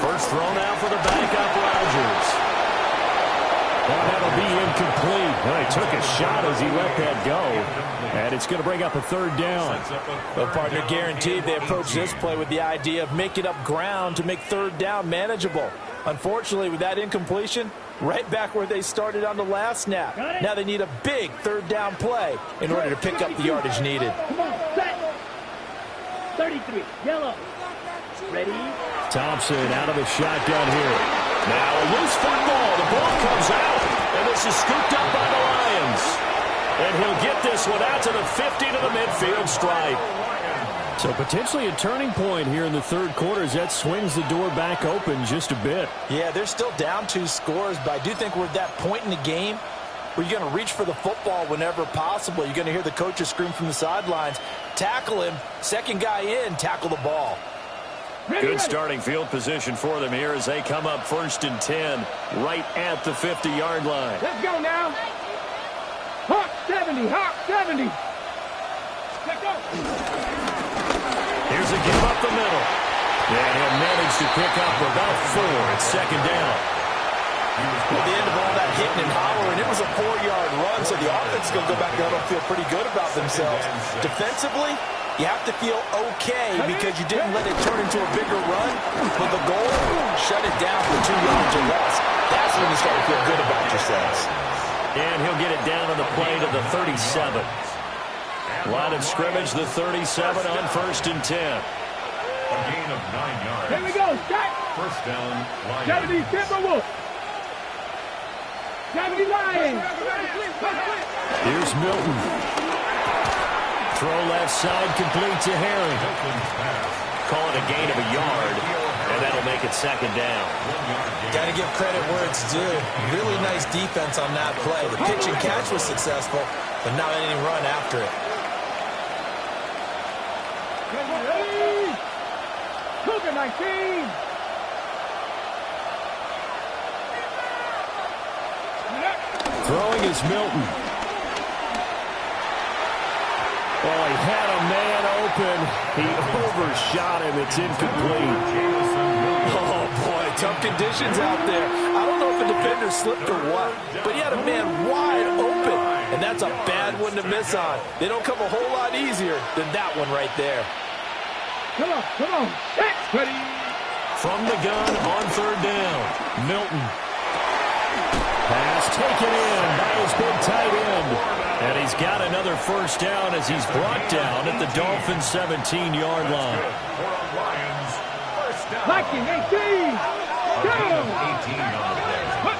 First thrown out for the backup, Rodgers. Well, that'll be incomplete. Well, he took a shot as he let that go. And it's going to bring up a 3rd down. Well, partner, guaranteed they approach this play with the idea of making up ground to make 3rd down manageable. Unfortunately, with that incompletion, right back where they started on the last snap. Now they need a big 3rd down play in order to pick up the yardage needed. Come on, set. 33, yellow. Ready? Thompson out of the shotgun here. Now a loose football. The ball comes out, and this is scooped up by the Lions. And he'll get this one out to the 50 to the midfield stripe. So potentially a turning point here in the 3rd quarter as that swings the door back open just a bit. Yeah, they're still down 2 scores, but I do think we're at that point in the game where you're going to reach for the football whenever possible. You're going to hear the coaches scream from the sidelines. Tackle him. Second guy in, tackle the ball. Good starting field position for them here as they come up 1st and 10 right at the 50-yard line. Let's go now. Hawk 70, Hawk 70. Let's go. Here's a give up the middle. And he'll manage to pick up about 4 at 2nd down. At the end of all that hitting and hollering, it was a 4-yard run, so the offense is going to go back out and feel pretty good about themselves. Defensively, you have to feel okay because you didn't let it turn into a bigger run. But the goal, shut it down for 2 yards or less. That's when you start to feel good about yourselves. And he'll get it down on the play to the 37. Line of scrimmage, the 37 on 1st and 10. A gain of 9 yards. Here we go, set. First down, Lions. 70, Timberwolves. 70 Lions. Here's Milton. Throw left side, complete to Herring. Call it a gain of a yard, and that'll make it 2nd down. Got to give credit where it's due. Really nice defense on that play. The pitch and catch was successful, but not any run after it. Ready? Cougar 19. Throwing is Milton. Oh, he had a man open. He overshot him. It's incomplete. Oh, boy, tough conditions out there. I don't know if the defender slipped or what, but he had a man wide open, and that's a bad one to miss on. They don't come a whole lot easier than that one right there. Come on. Set. Ready? From the gun on 3rd down, Milton. Pass taken in by his big tight end. And he's got another 1st down as he's brought down at the Dolphins' 17-yard line. Viking 18. Go. 18 on the play.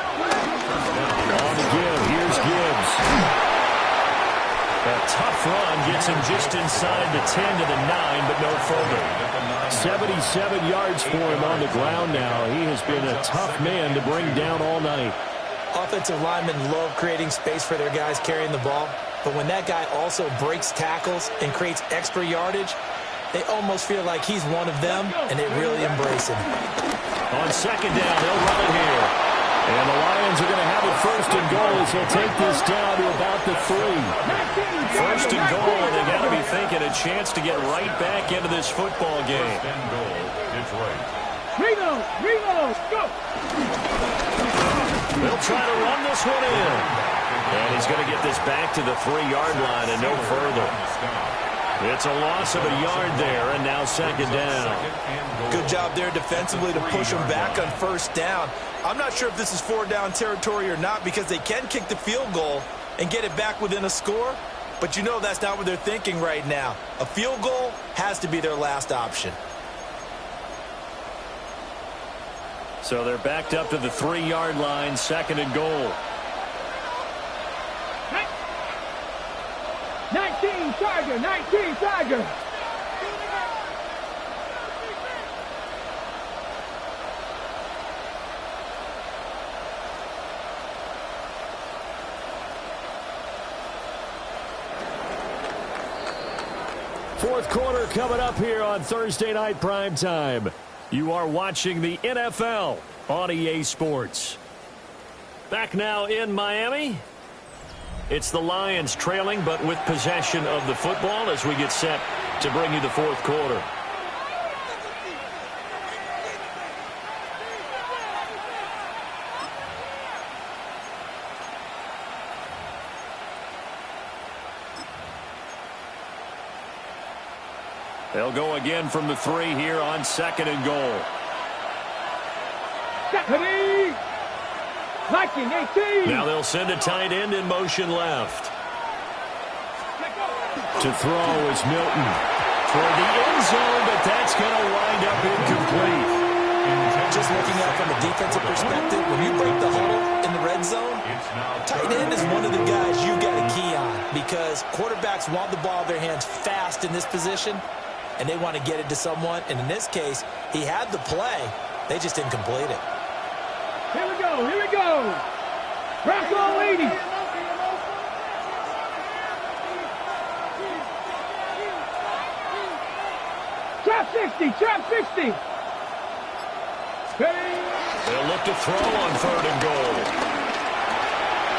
On the give, here's Gibbs. A tough run gets him just inside the 10 to the 9, but no further. 77 yards for him on the ground now. He has been a tough man to bring down all night. Offensive linemen love creating space for their guys carrying the ball, but when that guy also breaks tackles and creates extra yardage, they almost feel like he's one of them, and they really embrace him. On 2nd down, they'll run it here. And the Lions are going to have it 1st and goal as they'll take this down to about the 3. 1st and goal, and they got to be thinking a chance to get right back into this football game. First and goal, Detroit. Reno, go. They'll try to run this one in. And he's going to get this back to the 3-yard line and no further. It's a loss of a yard there, and now 2nd down. Good job there defensively to push them back on 1st down. I'm not sure if this is 4-down territory or not because they can kick the field goal and get it back within a score, but you know that's not what they're thinking right now. A field goal has to be their last option. So they're backed up to the 3-yard line, 2nd and goal. 19 Tiger, 19 Tiger. Fourth quarter coming up here on Thursday Night Primetime. You are watching the NFL on EA Sports. Back now in Miami. It's the Lions trailing, but with possession of the football as we get set to bring you the fourth quarter. They'll go again from the 3 here on 2nd and goal. Stephanie! Liking 18! Now they'll send a tight end in motion left. To throw is Milton. Toward the end zone, but that's going to wind up incomplete. Just looking at it from a defensive perspective, when you break the huddle in the red zone, tight end is one of the guys you've got to key on because quarterbacks want the ball in their hands fast in this position, and they want to get it to someone. And in this case, he had the play. They just didn't complete it. Here we go, here we go. Bronco 80. Trap 60, trap 60. They'll look to throw on 3rd and goal.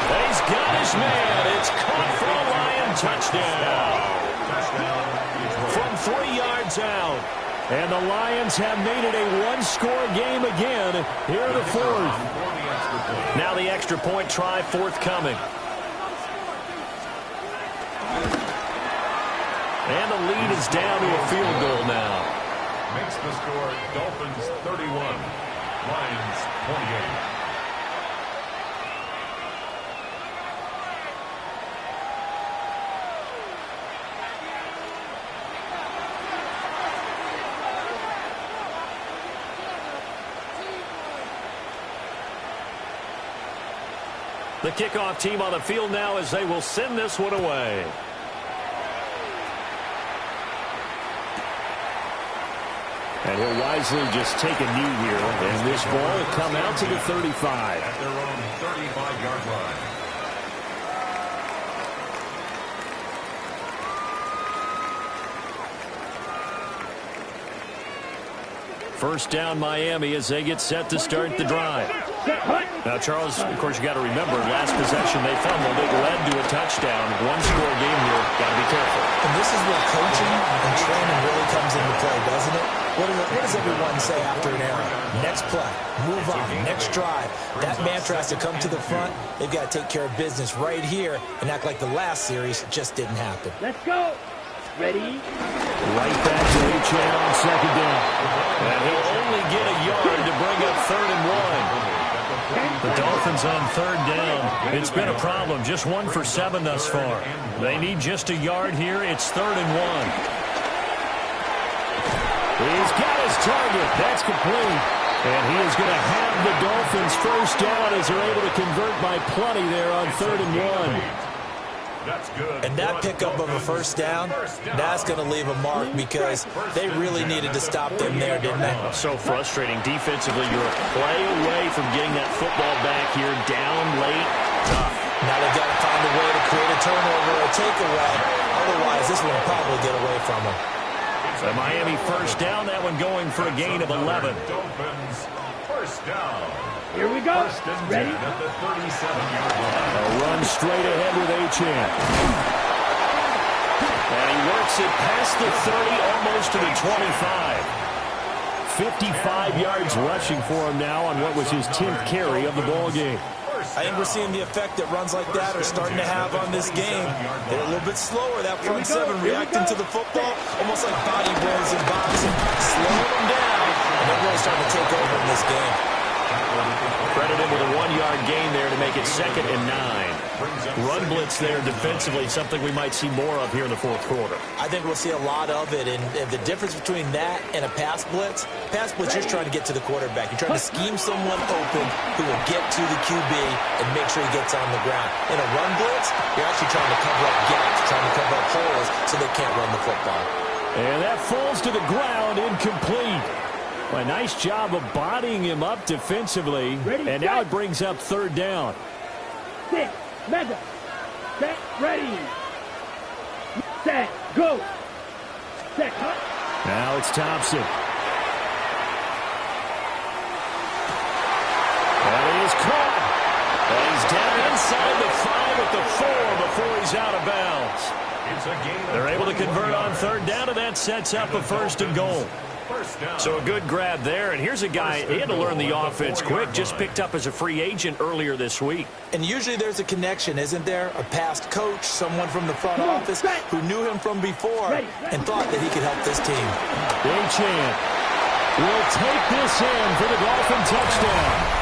He's got his man. It's caught for a Lion touchdown. From 3 yards out. And the Lions have made it a one-score game again here in the 4th. Now the extra point try forthcoming. And the lead is down to a field goal now. Makes the score Dolphins 31, Lions 28. The kickoff team on the field now as they will send this one away. And he'll wisely just take a knee here. And this ball will come out to the 35. At their own 35-yard line. First down Miami as they get set to start the drive. Now, Charles, of course, you got to remember, last possession they fumbled. It led to a touchdown. One-score game here. Got to be careful. And this is where coaching and training really comes into play, doesn't it? What does everyone say after an error? Next play, move on, next drive. That mantra has to come to the front. They've got to take care of business right here and act like the last series just didn't happen. Let's go. Ready? Right back to H.A. on 2nd down. And he'll only get a yard to bring up 3rd and 1. The Dolphins on 3rd down. It's been a problem. Just 1 for 7 thus far. They need just a yard here. It's 3rd and 1. He's got his target. That's complete. And he is going to have the Dolphins first down as they're able to convert by plenty there on 3rd and 1. That's good. And that pickup of a first down, that's going to leave a mark because they really needed to stop them there, didn't they? So frustrating. Defensively, you're a play away from getting that football back here down late. Tough. Now they've got to find a way to create a turnover or a takeaway. Otherwise, this one will probably get away from them. The Miami first down, that one going for a gain of 11. Dolphins first down. Here we go. Ready? At the 37-yard line. A run straight ahead with Achane. And he works it past the 30, almost to the 25. 55 yards rushing for him now on what was his 10th carry of the ball game. I think we're seeing the effect that runs like that are starting to have on this game. They're a little bit slower, that front seven, reacting to the football, almost like body blows in boxing. Slowing them down, and they're really starting to take over in this game. Credited with a 1-yard gain there to make it 2nd and 9. Run blitz there defensively, something we might see more of here in the fourth quarter. I think we'll see a lot of it, and the difference between that and a pass blitz, you're trying to get to the quarterback. You're trying to scheme someone open who will get to the QB and make sure he gets on the ground. In a run blitz, you're actually trying to cover up gaps, trying to cover up holes so they can't run the football. And that falls to the ground, incomplete. A nice job of bodying him up defensively, and now it brings up 3rd down. Set, Madden. Set, ready. Set, go. Set, cut. Now it's Thompson. And he is caught. And he's down inside the 5 at the 4 before he's out of bounds. They're able to convert on 3rd down, and that sets up a 1st and goal. So a good grab there, and here's a guy, he had to learn the offense quick, just picked up as a free agent earlier this week. And usually there's a connection, isn't there? A past coach, someone from the front office who knew him from before and thought that he could help this team. Achan will take this in for the Dolphin touchdown.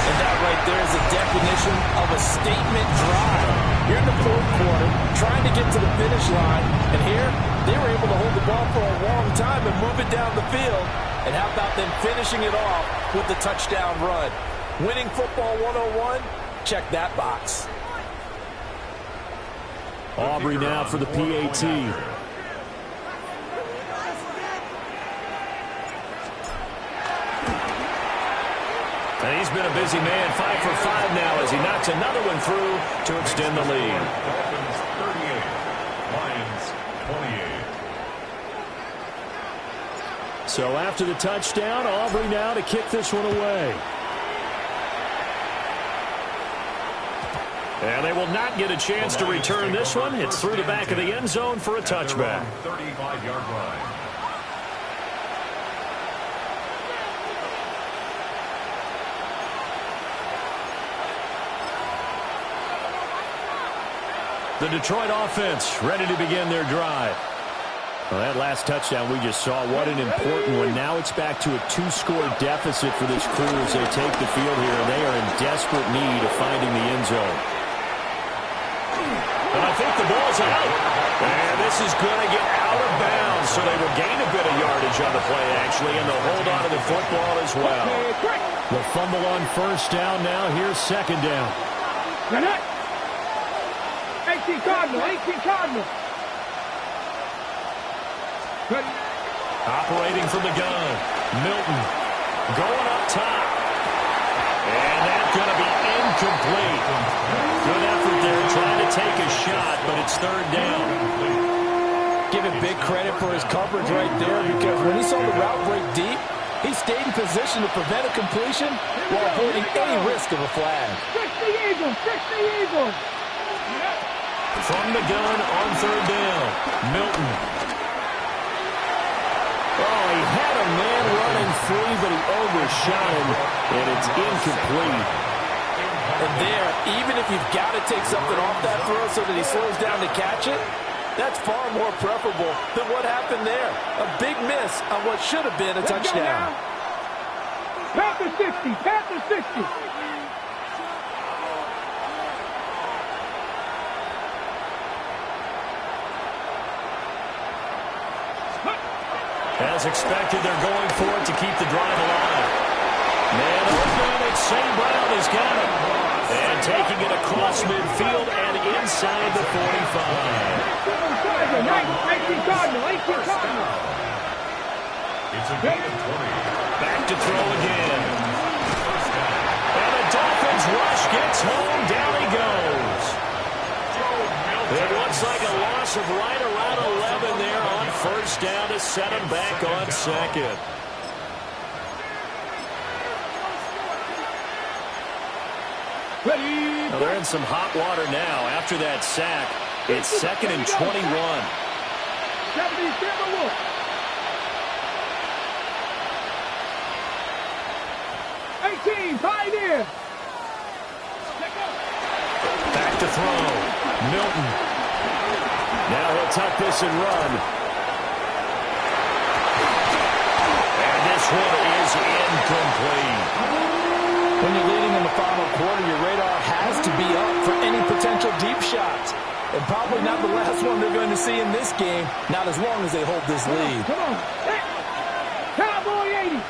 And that right there is a definition of a statement drive. You're in the fourth quarter, trying to get to the finish line, and here they were able to hold the ball for a long time and move it down the field. And how about them finishing it off with the touchdown run? Winning football 101, check that box. Aubrey now for the PAT. And he's been a busy man, 5 for 5 now as he knocks another one through to extend the lead. Dolphins 38, Lions 28. So after the touchdown, Aubrey now to kick this one away. And they will not get a chance to return this one. It's through the back of the end zone for a touchback. 35-yard line. The Detroit offense ready to begin their drive. Well, that last touchdown we just saw, what an important one. Now it's back to a 2-score deficit for this crew as they take the field here, and they are in desperate need of finding the end zone. And I think the ball's out. And this is going to get out of bounds, so they will gain a bit of yardage on the play, actually, and they'll hold on to the football as well. The fumble on 1st down now. Here's 2nd down. 18 Cardinal, 18 Cardinal. Operating from the gun. Milton going up top. And that's going to be incomplete. Good effort there trying to take a shot, but it's 3rd down. Give him big credit for his coverage right there, because when he saw the route break deep, he stayed in position to prevent a completion while avoiding any risk of a flag. Fix the Eagles, fix the Eagles. From the gun on 3rd down. Milton. Oh, he had a man running free, but he overshot him, and it's incomplete. And there, even if you've got to take something off that throw so that he slows down to catch it, that's far more preferable than what happened there. A big miss on what should have been a touchdown. Panther 60, Panther 60. As expected, they're going for it to keep the drive alive. Man open, it's St. Brown has got it. And taking it across midfield and inside the 45. 18 Cardinal, 18 Cardinal. It's a gain of 20. Back to throw again. And the Dolphins rush gets home. Down he goes. It looks like a loss of right around 11 there on 1st down to set him back on 2nd. Well, they're in some hot water now after that sack. It's 2nd and 21. 18, Pioneer. Back to throw. Milton. Now he'll tuck this and run. And this one is incomplete. When you're leading in the final quarter, your radar has to be up for any potential deep shots. And probably not the last one they're going to see in this game, not as long as they hold this lead. Come on. Hey. Cowboy 80.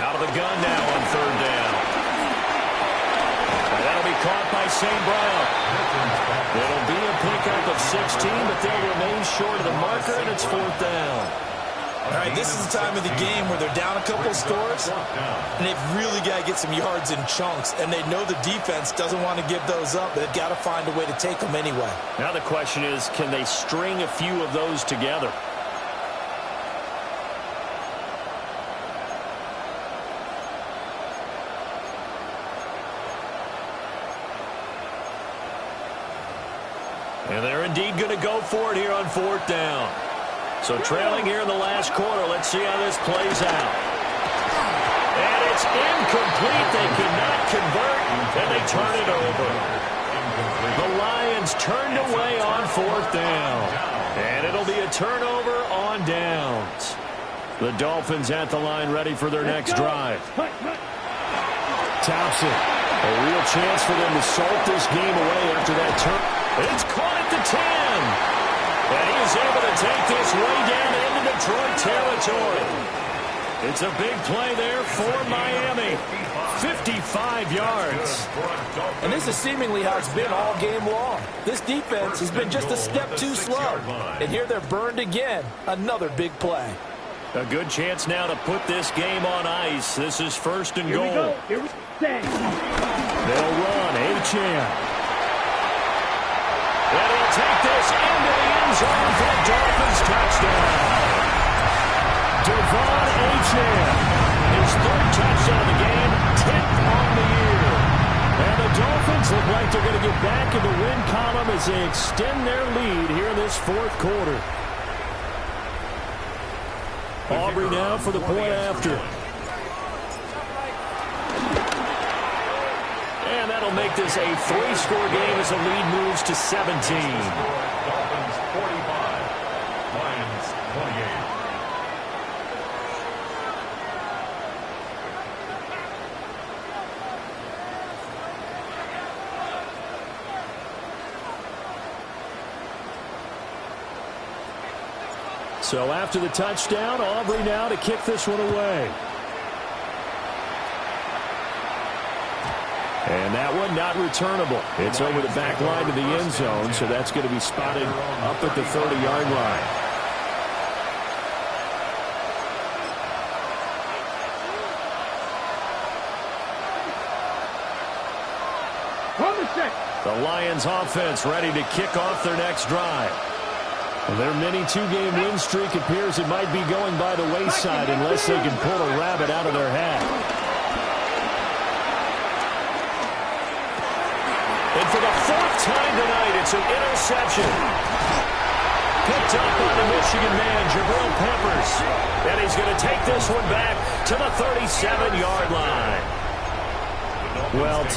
Out of the gun now on third down. And that'll be caught by St. Brown. It'll be a pickup of 16, but they'll remain short of the marker, and it's fourth down. All right, this is the time of the game where they're down a couple of scores, and they've really got to get some yards in chunks, and they know the defense doesn't want to give those up, but they've got to find a way to take them anyway. Now the question is, can they string a few of those together? And they're indeed going to go for it here on fourth down. So trailing here in the last quarter, let's see how this plays out. And it's incomplete. They cannot convert, and they turn it over. The Lions turned away on fourth down. And it'll be a turnover on downs. The Dolphins at the line ready for their next drive. Thompson, a real chance for them to salt this game away after that turn. It's caught at the 10. And he is able to take this way down into Detroit territory. It's a big play there for Miami. 55 yards. And this is seemingly how it's been all game long. This defense has been just a step too slow. And here they're burned again. Another big play. A good chance now to put this game on ice. This is first and goal. Here we go. They'll run. Achane. And he'll take this into the end zone for the Dolphins touchdown. Devon Achane, his third touchdown of the game, 10th on the year. And the Dolphins look like they're going to get back in the win column as they extend their lead here in this fourth quarter. Aubrey now for the point after. And that'll make this a 3-score game as the lead moves to 17. Dolphins 45, Lions 28. So after the touchdown, Aubrey now to kick this one away. And that one not returnable. It's over the back line to the end zone, so that's going to be spotted up at the 30-yard line. The Lions offense ready to kick off their next drive. Their mini two-game win streak appears it might be going by the wayside unless they can pull a rabbit out of their hat. And for the fourth time tonight, it's an interception. Picked up by the Michigan man, Jabril Peppers. And he's going to take this one back to the 37-yard line. Well,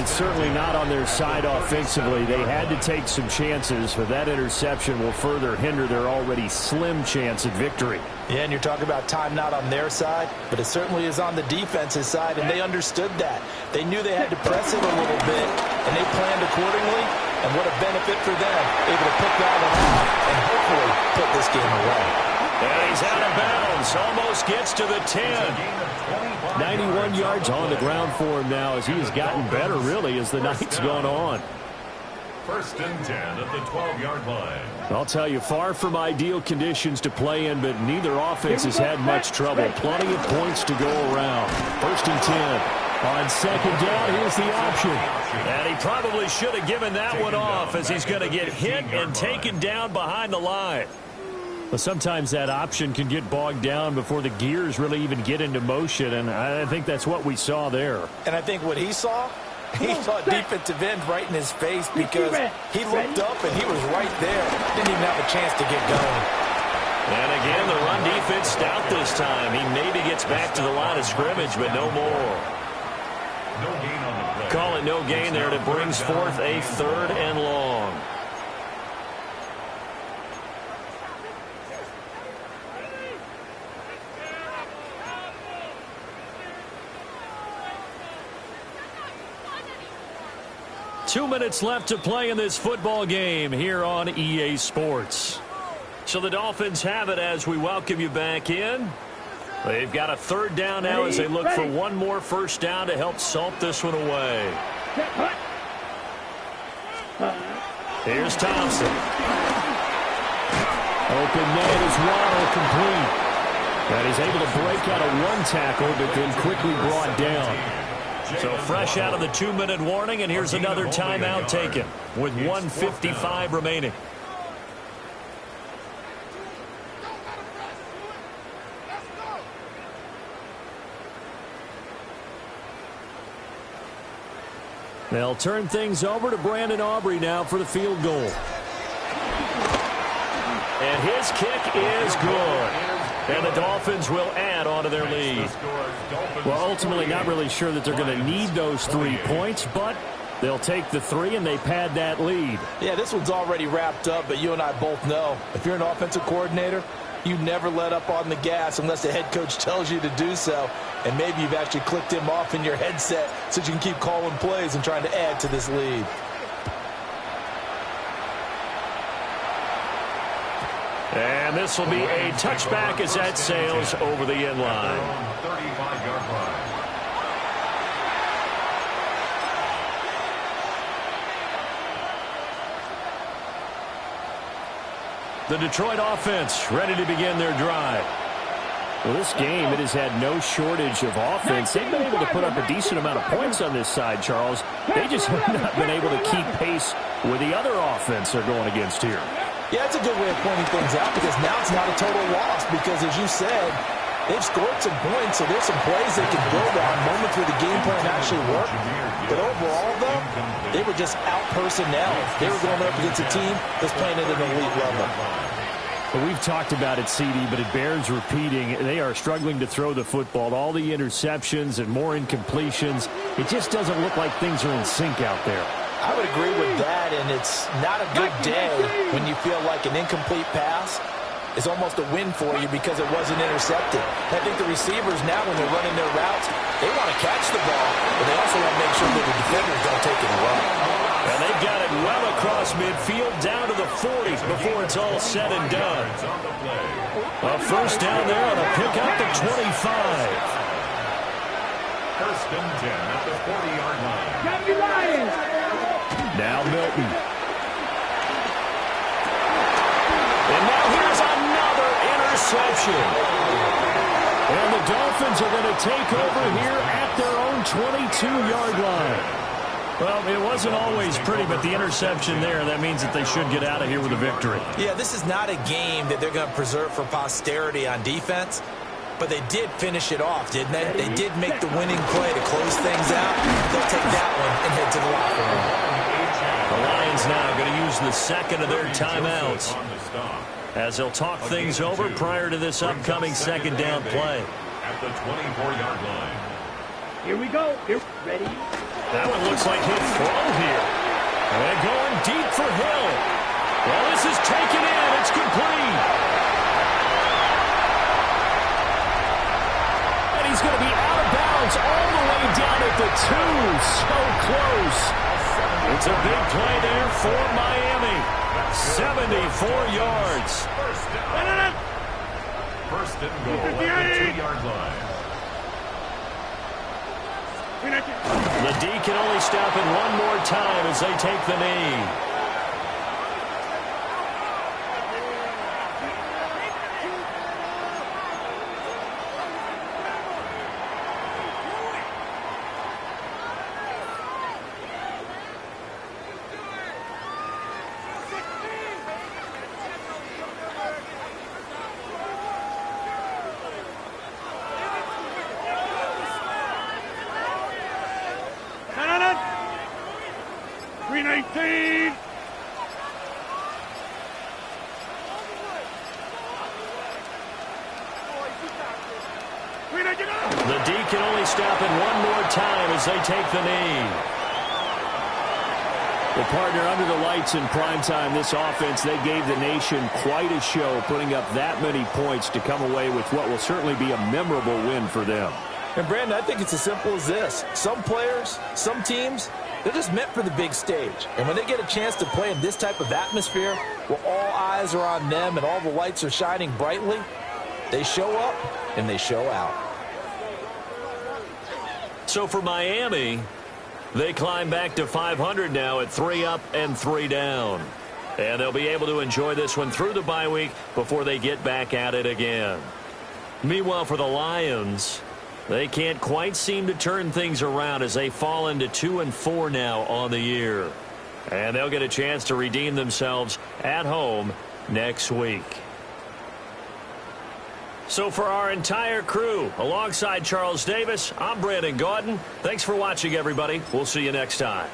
certainly not on their side offensively. They had to take some chances, but that interception will further hinder their already slim chance at victory. Yeah, and you're talking about time not on their side, but it certainly is on the defense's side, and they understood that. They knew they had to press it a little bit, and they planned accordingly, and what a benefit for them, able to pick that one out and hopefully put this game away. And he's out of bounds, almost gets to the 10. 91 yards on the ground for him now as he has gotten better, really, as the night's gone on. First and 10 at the 12-yard line. I'll tell you, far from ideal conditions to play in, but neither offense has had much trouble. Plenty of points to go around. First and 10. On second down, here's the option. And he probably should have given that one off as he's going to get hit and taken down behind the line. But sometimes that option can get bogged down before the gears really even get into motion, and I think that's what we saw there. And I think what he saw defensive end right in his face because he looked up and he was right there. Didn't even have a chance to get going. And again, the run defense stout this time. He maybe gets back to the line of scrimmage, but no more. No gain on the play. Call it no gain there, and it brings forth a third and long. 2 minutes left to play in this football game here on EA Sports. So the Dolphins have it as we welcome you back in. They've got a third down now as they look for one more first down to help salt this one away. Here's Thompson. Open net is Waddle complete. And he's able to break out of one tackle, but then quickly brought down. So fresh out of the 2-minute warning, and here's another timeout taken with 1:55 remaining. They'll turn things over to Brandon Aubrey now for the field goal. And his kick is good. And the Dolphins will add on to their lead. Well, ultimately, not really sure that they're going to need those 3 points, but they'll take the 3 and they pad that lead. Yeah, this one's already wrapped up, but you and I both know if you're an offensive coordinator, you never let up on the gas unless the head coach tells you to do so. And maybe you've actually clicked him off in your headset so you can keep calling plays and trying to add to this lead. And this will be a touchback as that sails over the end line. 35-yard line. The Detroit offense ready to begin their drive. Well, this game, it has had no shortage of offense. They've been able to put up a decent amount of points on this side, Charles. They just have not been able to keep pace with the other offense they're going against here. Yeah, that's a good way of pointing things out because now it's not a total loss because, as you said, they've scored some points, so there's some plays they can build on, moments where the game plan actually worked. But overall, though, they were just out-personnel. They were going up against a team that's playing at an elite level. Well, we've talked about it, CD, but it bears repeating. They are struggling to throw the football. All the interceptions and more incompletions. It just doesn't look like things are in sync out there. I would agree with that, and it's not a good day when you feel like an incomplete pass is almost a win for you because it wasn't intercepted. I think the receivers now, when they're running their routes, they want to catch the ball, but they also want to make sure that the defenders don't take it and run. And they've got it well across midfield down to the 40 before it's all said and done. A first down there on a pick up at 25. First and 10 at the 40-yard line. Now Milton. And now here's another interception. And the Dolphins are going to take over here at their own 22-yard line. Well, it wasn't always pretty, but the interception there, that means that they should get out of here with a victory. Yeah, this is not a game that they're going to preserve for posterity on defense, but they did finish it off, didn't they? They did make the winning play to close things out. They'll take that one and head to the locker room. The Lions now going to use the second of their timeouts as they'll talk things over prior to this upcoming second down play. At the 24-yard line. Here we go. Here, ready? That one looks like he'll throw here. And they're going deep for Hill. Well, this is taken in. It's complete. And he's going to be out of bounds all the way down at the 2. So close. It's a big play there for Miami. 74 yards. First and goal at the 2-yard line. The D can only stop it one more time as they take the knee. The D can only stop it one more time as they take the knee. Well, partner, under the lights in primetime, this offense, they gave the nation quite a show, putting up that many points to come away with what will certainly be a memorable win for them. And, Brandon, I think it's as simple as this. Some players, some teams, They're just meant for the big stage. And when they get a chance to play in this type of atmosphere, where all eyes are on them and all the lights are shining brightly, they show up and they show out. So for Miami, they climb back to 500 now at 3 up and 3 down. And they'll be able to enjoy this one through the bye week before they get back at it again. Meanwhile, for the Lions, they can't quite seem to turn things around as they fall into 2-4 now on the year. And they'll get a chance to redeem themselves at home next week. So for our entire crew, alongside Charles Davis, I'm Brandon Gaudin. Thanks for watching, everybody. We'll see you next time.